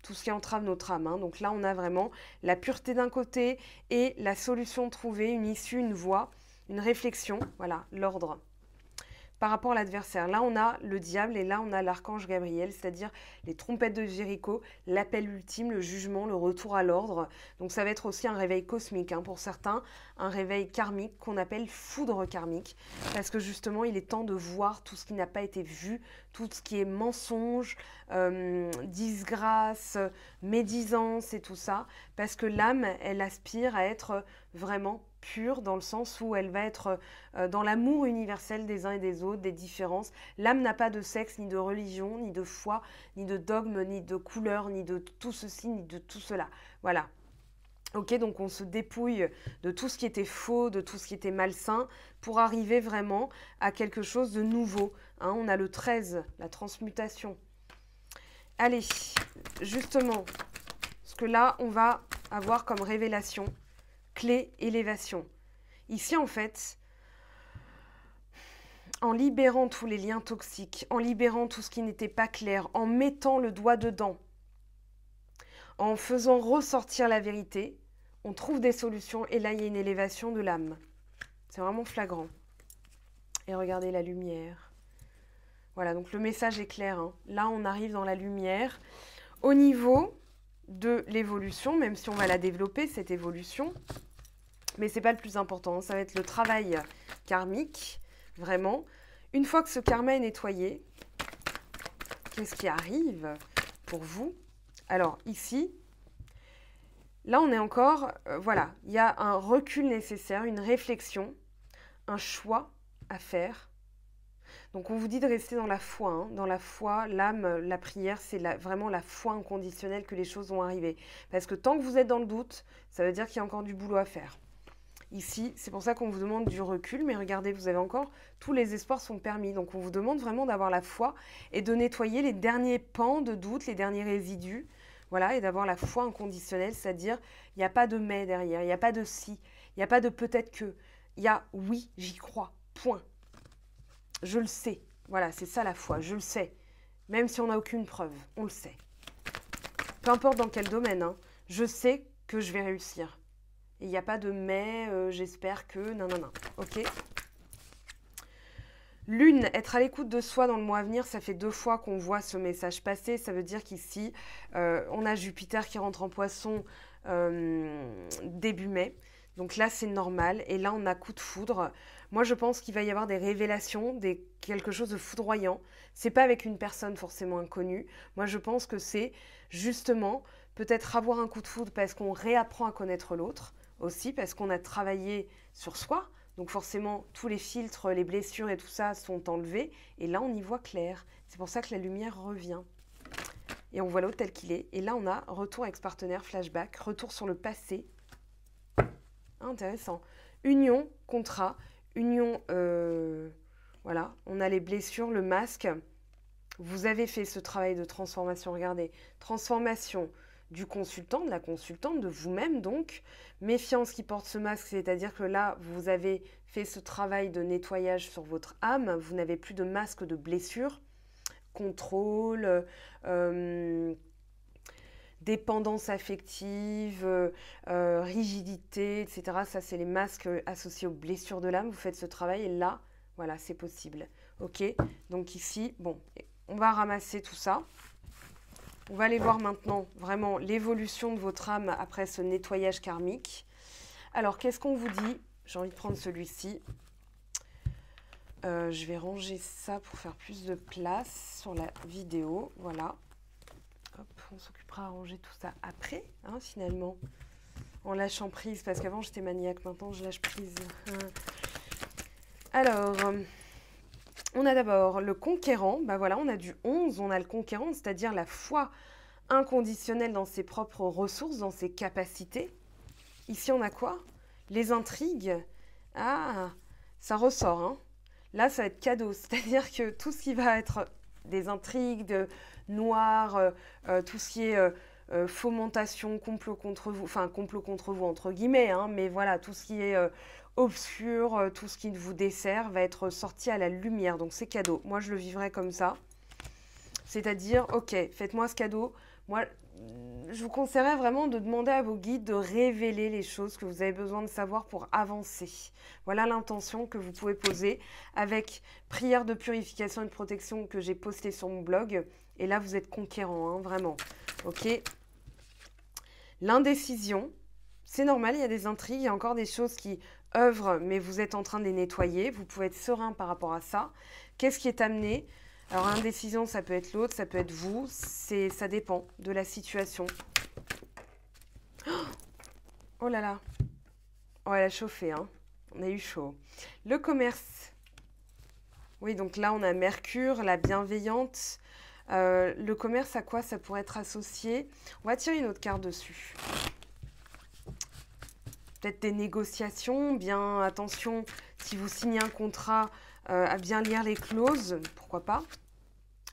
Tout ce qui entrave notre âme. Hein. Donc là, on a vraiment la pureté d'un côté et la solution trouvée, une issue, une voie, une réflexion. Voilà, l'ordre. Par rapport à l'adversaire, là on a le diable et là on a l'archange Gabriel, c'est-à-dire les trompettes de Jéricho, l'appel ultime, le jugement, le retour à l'ordre. Donc ça va être aussi un réveil cosmique hein, pour certains, un réveil karmique qu'on appelle foudre karmique, parce que justement il est temps de voir tout ce qui n'a pas été vu, tout ce qui est mensonge, disgrâce, médisance et tout ça, parce que l'âme, elle aspire à être vraiment pure dans le sens où elle va être dans l'amour universel des uns et des autres, des différences. L'âme n'a pas de sexe, ni de religion, ni de foi, ni de dogme, ni de couleur, ni de tout ceci, ni de tout cela. Voilà. Ok, donc on se dépouille de tout ce qui était faux, de tout ce qui était malsain, pour arriver vraiment à quelque chose de nouveau. Hein, on a le 13, la transmutation. Allez, justement, ce que là, on va avoir comme révélation, clé élévation. Ici, en fait, en libérant tous les liens toxiques, en libérant tout ce qui n'était pas clair, en mettant le doigt dedans, en faisant ressortir la vérité, on trouve des solutions et là, il y a une élévation de l'âme. C'est vraiment flagrant. Et regardez la lumière. Voilà, donc le message est clair. Hein. Là, on arrive dans la lumière. Au niveau de l'évolution, même si on va la développer, cette évolution, mais ce n'est pas le plus important. Ça va être le travail karmique, vraiment. Une fois que ce karma est nettoyé, qu'est-ce qui arrive pour vous? Alors, ici, là, on est encore, voilà, il y a un recul nécessaire, une réflexion, un choix à faire. Donc, on vous dit de rester dans la foi. Hein. Dans la foi, l'âme, la prière, c'est vraiment la foi inconditionnelle que les choses vont arriver. Parce que tant que vous êtes dans le doute, ça veut dire qu'il y a encore du boulot à faire. Ici, c'est pour ça qu'on vous demande du recul, mais regardez, vous avez encore, tous les espoirs sont permis. Donc, on vous demande vraiment d'avoir la foi et de nettoyer les derniers pans de doute, les derniers résidus. Voilà, et d'avoir la foi inconditionnelle, c'est-à-dire, il n'y a pas de mais derrière, il n'y a pas de si, il n'y a pas de peut-être que. Il y a oui, j'y crois, point. Je le sais. Voilà, c'est ça la foi, je le sais. Même si on n'a aucune preuve, on le sait. Peu importe dans quel domaine, hein, je sais que je vais réussir. Il n'y a pas de mais, j'espère que, non, non, non. Ok. Lune, être à l'écoute de soi dans le mois à venir, ça fait 2 fois qu'on voit ce message passer. Ça veut dire qu'ici, on a Jupiter qui rentre en Poisson début mai. Donc là, c'est normal. Et là, on a coup de foudre. Moi, je pense qu'il va y avoir des révélations, quelque chose de foudroyant. C'est pas avec une personne forcément inconnue. Moi, je pense que c'est justement peut-être avoir un coup de foudre parce qu'on réapprend à connaître l'autre aussi, parce qu'on a travaillé sur soi. Donc forcément, tous les filtres, les blessures et tout ça sont enlevés. Et là, on y voit clair. C'est pour ça que la lumière revient. Et on voit l'autre tel qu'il est. Et là, on a retour ex-partenaire, flashback, retour sur le passé. Intéressant. Union, contrat, union, voilà. On a les blessures, le masque. Vous avez fait ce travail de transformation. Regardez, transformation du consultant, de la consultante, de vous-même donc. Méfiance qui porte ce masque, c'est-à-dire que là, vous avez fait ce travail de nettoyage sur votre âme. Vous n'avez plus de masque de blessure. Contrôle, dépendance affective, rigidité, etc. Ça, c'est les masques associés aux blessures de l'âme. Vous faites ce travail et là, voilà, c'est possible. Ok, donc ici, bon, on va ramasser tout ça. On va aller voir maintenant vraiment l'évolution de votre âme après ce nettoyage karmique. Alors, qu'est-ce qu'on vous dit? J'ai envie de prendre celui-ci. Je vais ranger ça pour faire plus de place sur la vidéo. Voilà. Hop, on s'occupera à ranger tout ça après, hein, finalement. En lâchant prise, parce qu'avant j'étais maniaque, maintenant je lâche prise. Alors, on a d'abord le conquérant. Ben voilà, on a du 11, on a le conquérant, c'est-à-dire la foi inconditionnelle dans ses propres ressources, dans ses capacités. Ici, on a quoi? Les intrigues. Ah, ça ressort, hein. Là, ça va être cadeau. C'est-à-dire que tout ce qui va être des intrigues, noires, tout ce qui est fomentation, complot contre vous, enfin complot contre vous entre guillemets, hein, mais voilà, tout ce qui est obscur, tout ce qui vous dessert va être sorti à la lumière. Donc c'est cadeau. Moi, je le vivrai comme ça. C'est-à-dire, ok, faites-moi ce cadeau. Moi, je vous conseillerais vraiment de demander à vos guides de révéler les choses que vous avez besoin de savoir pour avancer. Voilà l'intention que vous pouvez poser avec prière de purification et de protection que j'ai postée sur mon blog. Et là, vous êtes conquérant, hein, vraiment. Ok. L'indécision, c'est normal, il y a des intrigues, il y a encore des choses qui œuvrent, mais vous êtes en train de les nettoyer. Vous pouvez être serein par rapport à ça. Qu'est-ce qui est amené ? Alors, indécision, ça peut être l'autre, ça peut être vous. Ça dépend de la situation. Oh là là. Oh, elle a chauffé, hein. On a eu chaud. Le commerce. Oui, donc là, on a Mercure, la bienveillante. Le commerce, à quoi ça pourrait être associé? On va tirer une autre carte dessus. Peut-être des négociations. Bien, attention, si vous signez un contrat, à bien lire les clauses. Pourquoi pas?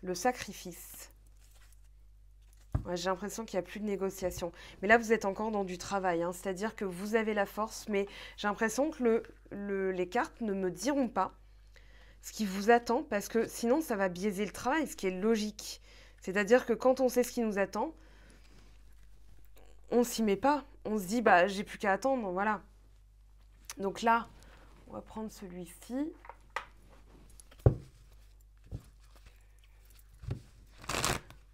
Le sacrifice. Ouais, j'ai l'impression qu'il n'y a plus de négociation. Mais là, vous êtes encore dans du travail. Hein, c'est-à-dire que vous avez la force, mais j'ai l'impression que les cartes ne me diront pas ce qui vous attend, parce que sinon, ça va biaiser le travail, ce qui est logique. C'est-à-dire que quand on sait ce qui nous attend, on s'y met pas. On se dit, bah, j'ai plus qu'à attendre, voilà. Donc là, on va prendre celui-ci.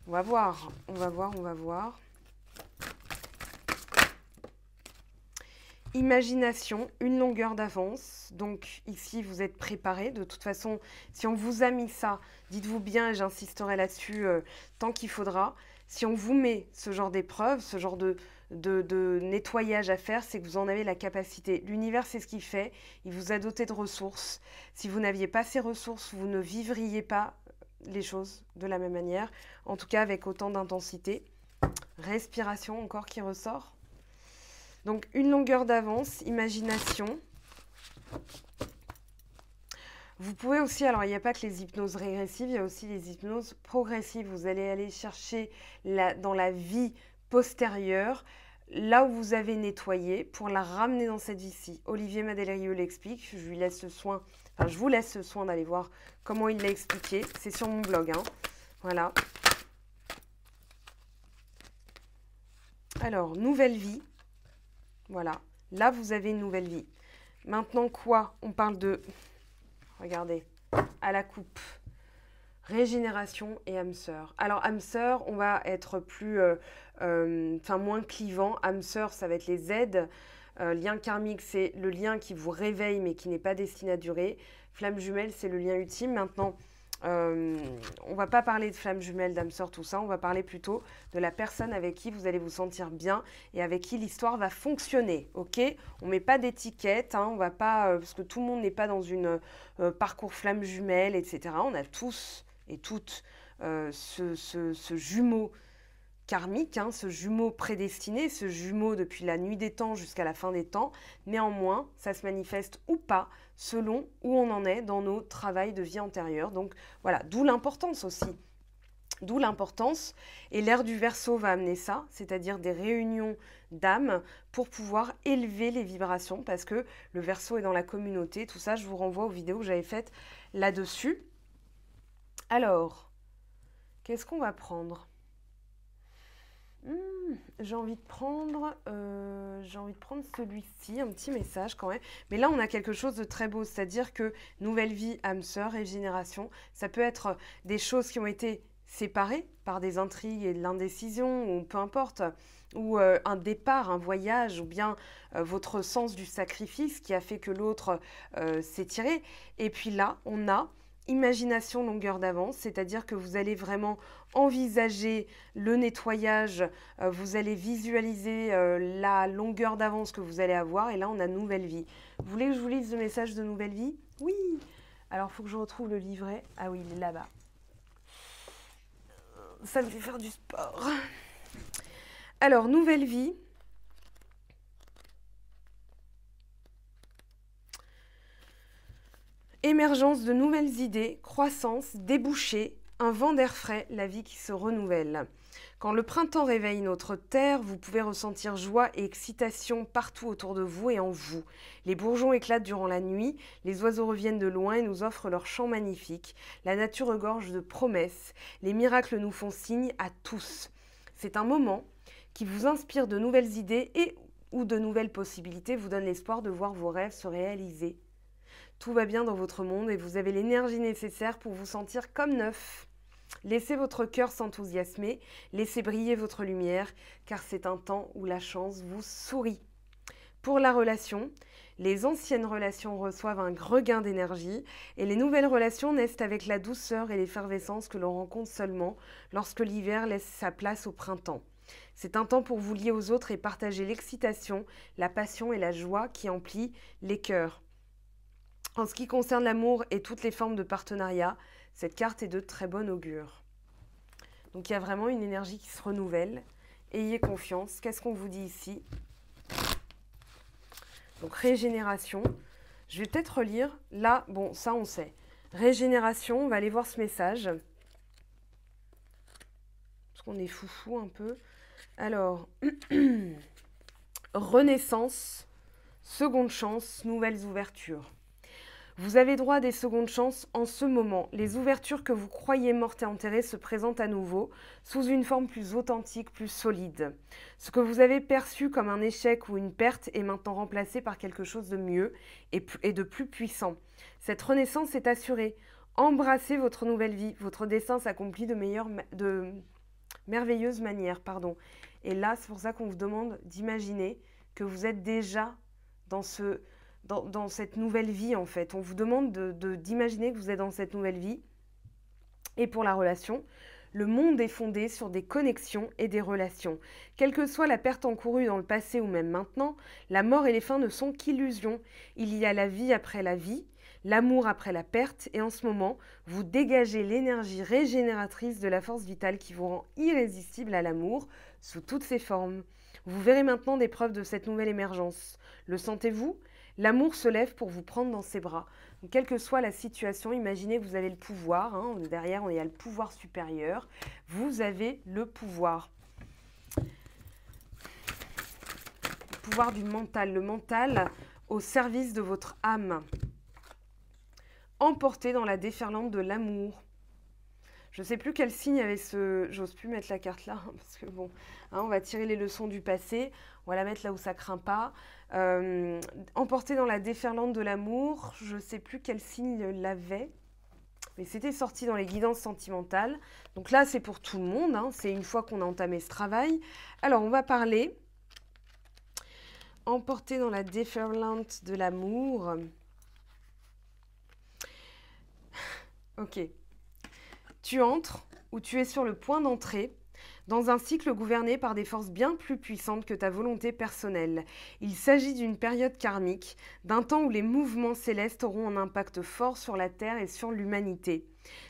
On va voir, on va voir, on va voir. Imagination, une longueur d'avance. Donc ici, vous êtes préparé. De toute façon, si on vous a mis ça, dites-vous bien, et j'insisterai là-dessus tant qu'il faudra. Si on vous met ce genre d'épreuve, ce genre de nettoyage à faire, c'est que vous en avez la capacité. L'univers, c'est ce qu'il fait. Il vous a doté de ressources. Si vous n'aviez pas ces ressources, vous ne vivriez pas les choses de la même manière. En tout cas, avec autant d'intensité. Respiration encore qui ressort. Donc, une longueur d'avance, imagination. Vous pouvez aussi, alors il n'y a pas que les hypnoses régressives, il y a aussi les hypnoses progressives. Vous allez aller chercher dans la vie postérieure, là où vous avez nettoyé, pour la ramener dans cette vie-ci. Olivier Madélerieux l'explique, je vous laisse le soin d'aller voir comment il l'a expliqué. C'est sur mon blog, hein. Voilà. Alors, nouvelle vie. Voilà, là vous avez une nouvelle vie. Maintenant quoi? On parle de, regardez, à la coupe, régénération et âme sœur. Alors âme sœur, on va être plus, moins clivant. Âme sœur, ça va être les aides. Lien karmique, c'est le lien qui vous réveille mais qui n'est pas destiné à durer. Flamme jumelle, c'est le lien ultime. Maintenant, on ne va pas parler de flamme jumelle, d'âme sœur, tout ça. On va parler plutôt de la personne avec qui vous allez vous sentir bien et avec qui l'histoire va fonctionner. Ok? On ne met pas d'étiquette, hein, on va pas, parce que tout le monde n'est pas dans une parcours flamme jumelle, etc. On a tous et toutes ce jumeau karmique, hein, ce jumeau prédestiné, ce jumeau depuis la nuit des temps jusqu'à la fin des temps. Néanmoins, ça se manifeste ou pas selon où on en est dans nos travails de vie antérieure. Donc voilà, d'où l'importance aussi. D'où l'importance. Et l'ère du Verseau va amener ça, c'est-à-dire des réunions d'âmes pour pouvoir élever les vibrations, parce que le Verseau est dans la communauté. Tout ça, je vous renvoie aux vidéos que j'avais faites là-dessus. Alors, qu'est-ce qu'on va prendre ? J'ai envie de prendre celui-ci, un petit message quand même. Mais là, on a quelque chose de très beau, c'est-à-dire que nouvelle vie, âme sœur, régénération, ça peut être des choses qui ont été séparées par des intrigues et de l'indécision, ou peu importe, ou un départ, un voyage, ou bien votre sens du sacrifice qui a fait que l'autre s'est tiré. Et puis là, on a imagination longueur d'avance, c'est-à-dire que vous allez vraiment envisager le nettoyage, vous allez visualiser la longueur d'avance que vous allez avoir, et là on a nouvelle vie. Vous voulez que je vous lise le message de nouvelle vie? Oui. Alors il faut que je retrouve le livret. Ah oui, il est là-bas. Ça me fait faire du sport. Alors, nouvelle vie. Émergence de nouvelles idées, croissance, débouchés, un vent d'air frais, la vie qui se renouvelle. Quand le printemps réveille notre terre, vous pouvez ressentir joie et excitation partout autour de vous et en vous. Les bourgeons éclatent durant la nuit, les oiseaux reviennent de loin et nous offrent leurs chants magnifiques. La nature regorge de promesses, les miracles nous font signe à tous. C'est un moment qui vous inspire de nouvelles idées et ou de nouvelles possibilités, vous donne l'espoir de voir vos rêves se réaliser. Tout va bien dans votre monde et vous avez l'énergie nécessaire pour vous sentir comme neuf. Laissez votre cœur s'enthousiasmer, laissez briller votre lumière, car c'est un temps où la chance vous sourit. Pour la relation, les anciennes relations reçoivent un regain d'énergie et les nouvelles relations naissent avec la douceur et l'effervescence que l'on rencontre seulement lorsque l'hiver laisse sa place au printemps. C'est un temps pour vous lier aux autres et partager l'excitation, la passion et la joie qui emplit les cœurs. En ce qui concerne l'amour et toutes les formes de partenariat, cette carte est de très bon augure. Donc il y a vraiment une énergie qui se renouvelle. Ayez confiance. Qu'est-ce qu'on vous dit ici? Donc régénération. Je vais peut-être relire. Là, bon, ça on sait. Régénération, on va aller voir ce message. Parce qu'on est foufou un peu. Alors, renaissance, seconde chance, nouvelles ouvertures. Vous avez droit à des secondes chances en ce moment. Les ouvertures que vous croyez mortes et enterrées se présentent à nouveau, sous une forme plus authentique, plus solide. Ce que vous avez perçu comme un échec ou une perte est maintenant remplacé par quelque chose de mieux et de plus puissant. Cette renaissance est assurée. Embrassez votre nouvelle vie. Votre destin s'accomplit de merveilleuses manières. Et là, c'est pour ça qu'on vous demande d'imaginer que vous êtes déjà dans cette nouvelle vie, en fait. On vous demande d'imaginer que vous êtes dans cette nouvelle vie. Et pour la relation, le monde est fondé sur des connexions et des relations. Quelle que soit la perte encourue dans le passé ou même maintenant, la mort et les fins ne sont qu'illusions. Il y a la vie après la vie, l'amour après la perte, et en ce moment, vous dégagez l'énergie régénératrice de la force vitale qui vous rend irrésistible à l'amour sous toutes ses formes. Vous verrez maintenant des preuves de cette nouvelle émergence. Le sentez-vous ? L'amour se lève pour vous prendre dans ses bras. Donc, quelle que soit la situation, imaginez que vous avez le pouvoir. Derrière, il y a le pouvoir supérieur. Vous avez le pouvoir. Le pouvoir du mental. Le mental au service de votre âme. Emporté dans la déferlante de l'amour. Je ne sais plus quel signe avait ce... J'ose plus mettre la carte là, parce que bon, on va tirer les leçons du passé. On va la mettre là où ça craint pas. Emporté dans la déferlante de l'amour, je ne sais plus quel signe l'avait, mais c'était sorti dans les guidances sentimentales. Donc là, c'est pour tout le monde, c'est une fois qu'on a entamé ce travail. Alors, on va parler emporté dans la déferlante de l'amour. Ok. Tu entres ou tu es sur le point d'entrer dans un cycle gouverné par des forces bien plus puissantes que ta volonté personnelle. Il s'agit d'une période karmique, d'un temps où les mouvements célestes auront un impact fort sur la Terre et sur l'humanité.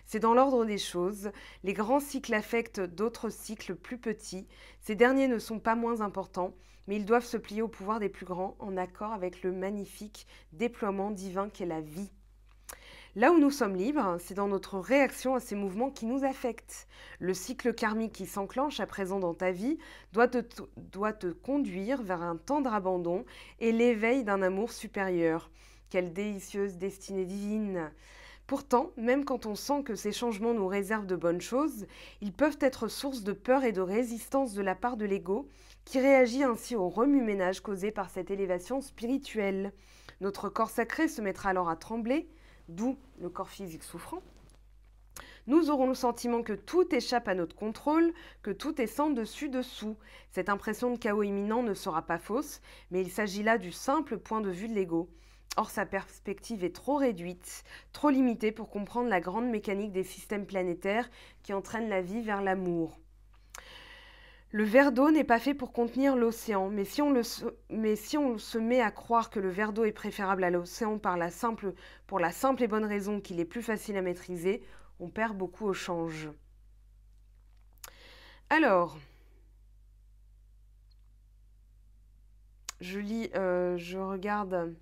C'est dans l'ordre des choses. Les grands cycles affectent d'autres cycles plus petits. Ces derniers ne sont pas moins importants, mais ils doivent se plier au pouvoir des plus grands en accord avec le magnifique déploiement divin qu'est la vie. Là où nous sommes libres, c'est dans notre réaction à ces mouvements qui nous affectent. Le cycle karmique qui s'enclenche à présent dans ta vie doit te conduire vers un tendre abandon et l'éveil d'un amour supérieur. Quelle délicieuse destinée divine! Pourtant, même quand on sent que ces changements nous réservent de bonnes choses, ils peuvent être source de peur et de résistance de la part de l'ego, qui réagit ainsi au remue-ménage causé par cette élévation spirituelle. Notre corps sacré se mettra alors à trembler, d'où le corps physique souffrant. Nous aurons le sentiment que tout échappe à notre contrôle, que tout est sans dessus-dessous. Cette impression de chaos imminent ne sera pas fausse, mais il s'agit là du simple point de vue de l'ego. Or, sa perspective est trop réduite, trop limitée pour comprendre la grande mécanique des systèmes planétaires qui entraînent la vie vers l'amour. Le verre d'eau n'est pas fait pour contenir l'océan, mais si on se met à croire que le verre d'eau est préférable à l'océan pour la simple et bonne raison qu'il est plus facile à maîtriser, on perd beaucoup au change. Alors, je regarde...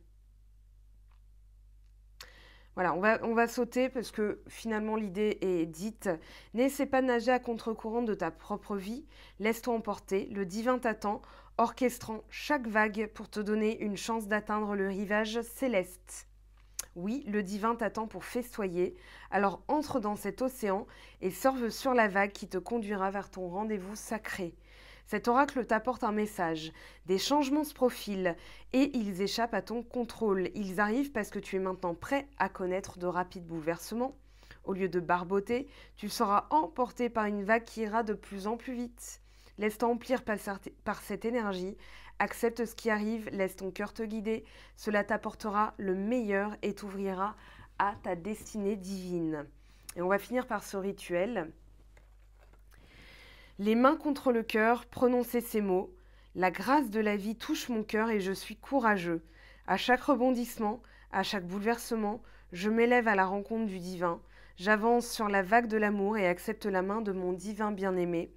Voilà, on va sauter parce que finalement l'idée est dite. N'essaie pas de nager à contre-courant de ta propre vie. Laisse-toi emporter. Le divin t'attend, orchestrant chaque vague pour te donner une chance d'atteindre le rivage céleste. Oui, le divin t'attend pour festoyer. Alors entre dans cet océan et surfe sur la vague qui te conduira vers ton rendez-vous sacré. Cet oracle t'apporte un message. Des changements se profilent et ils échappent à ton contrôle. Ils arrivent parce que tu es maintenant prêt à connaître de rapides bouleversements. Au lieu de barboter, tu seras emporté par une vague qui ira de plus en plus vite. Laisse-toi emplir par cette énergie. Accepte ce qui arrive, laisse ton cœur te guider. Cela t'apportera le meilleur et t'ouvrira à ta destinée divine. Et on va finir par ce rituel. Les mains contre le cœur, prononcez ces mots. La grâce de la vie touche mon cœur et je suis courageux. À chaque rebondissement, à chaque bouleversement, je m'élève à la rencontre du divin. J'avance sur la vague de l'amour et accepte la main de mon divin bien-aimé,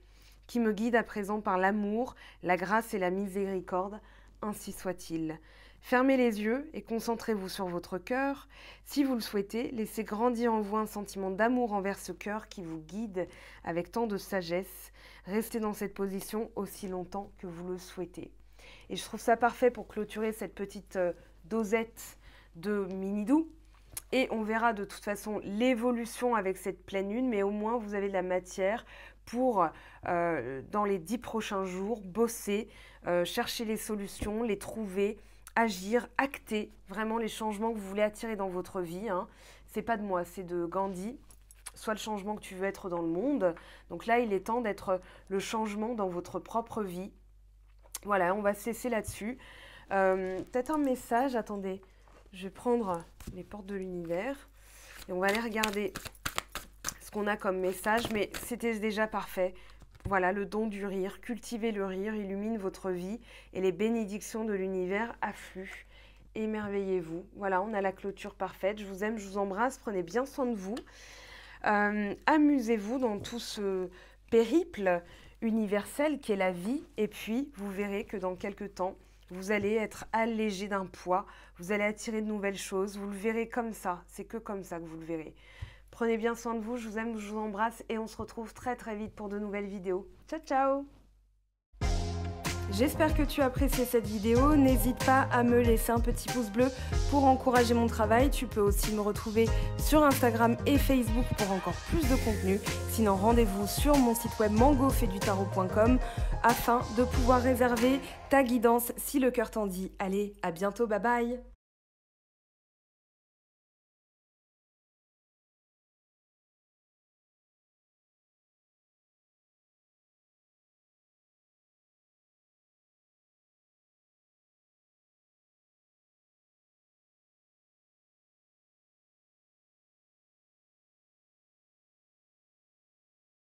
qui me guide à présent par l'amour, la grâce et la miséricorde. Ainsi soit-il. Fermez les yeux et concentrez-vous sur votre cœur. Si vous le souhaitez, laissez grandir en vous un sentiment d'amour envers ce cœur qui vous guide avec tant de sagesse. Restez dans cette position aussi longtemps que vous le souhaitez. Et je trouve ça parfait pour clôturer cette petite dosette de mini-doux. Et on verra de toute façon l'évolution avec cette pleine lune, mais au moins vous avez de la matière pour, dans les 10 prochains jours, bosser, chercher les solutions, les trouver, agir, acter vraiment les changements que vous voulez attirer dans votre vie. Hein. C'est pas de moi, c'est de Gandhi. Soit le changement que tu veux être dans le monde. Donc là, il est temps d'être le changement dans votre propre vie. Voilà, on va se laisser là-dessus. Peut-être un message, attendez. Je vais prendre les portes de l'univers et on va aller regarder ce qu'on a comme message, mais c'était déjà parfait. Voilà, le don du rire. Cultivez le rire, illumine votre vie et les bénédictions de l'univers affluent. Émerveillez-vous. Voilà, on a la clôture parfaite. Je vous aime, je vous embrasse. Prenez bien soin de vous. Amusez-vous dans tout ce périple universel qu'est la vie. Et puis, vous verrez que dans quelques temps, vous allez être allégé d'un poids. Vous allez attirer de nouvelles choses. Vous le verrez comme ça. C'est que comme ça que vous le verrez. Prenez bien soin de vous, je vous aime, je vous embrasse et on se retrouve très très vite pour de nouvelles vidéos. Ciao ciao! J'espère que tu as apprécié cette vidéo. N'hésite pas à me laisser un petit pouce bleu pour encourager mon travail. Tu peux aussi me retrouver sur Instagram et Facebook pour encore plus de contenu. Sinon, rendez-vous sur mon site web mangofaidutarot.com afin de pouvoir réserver ta guidance si le cœur t'en dit. Allez, à bientôt, bye bye!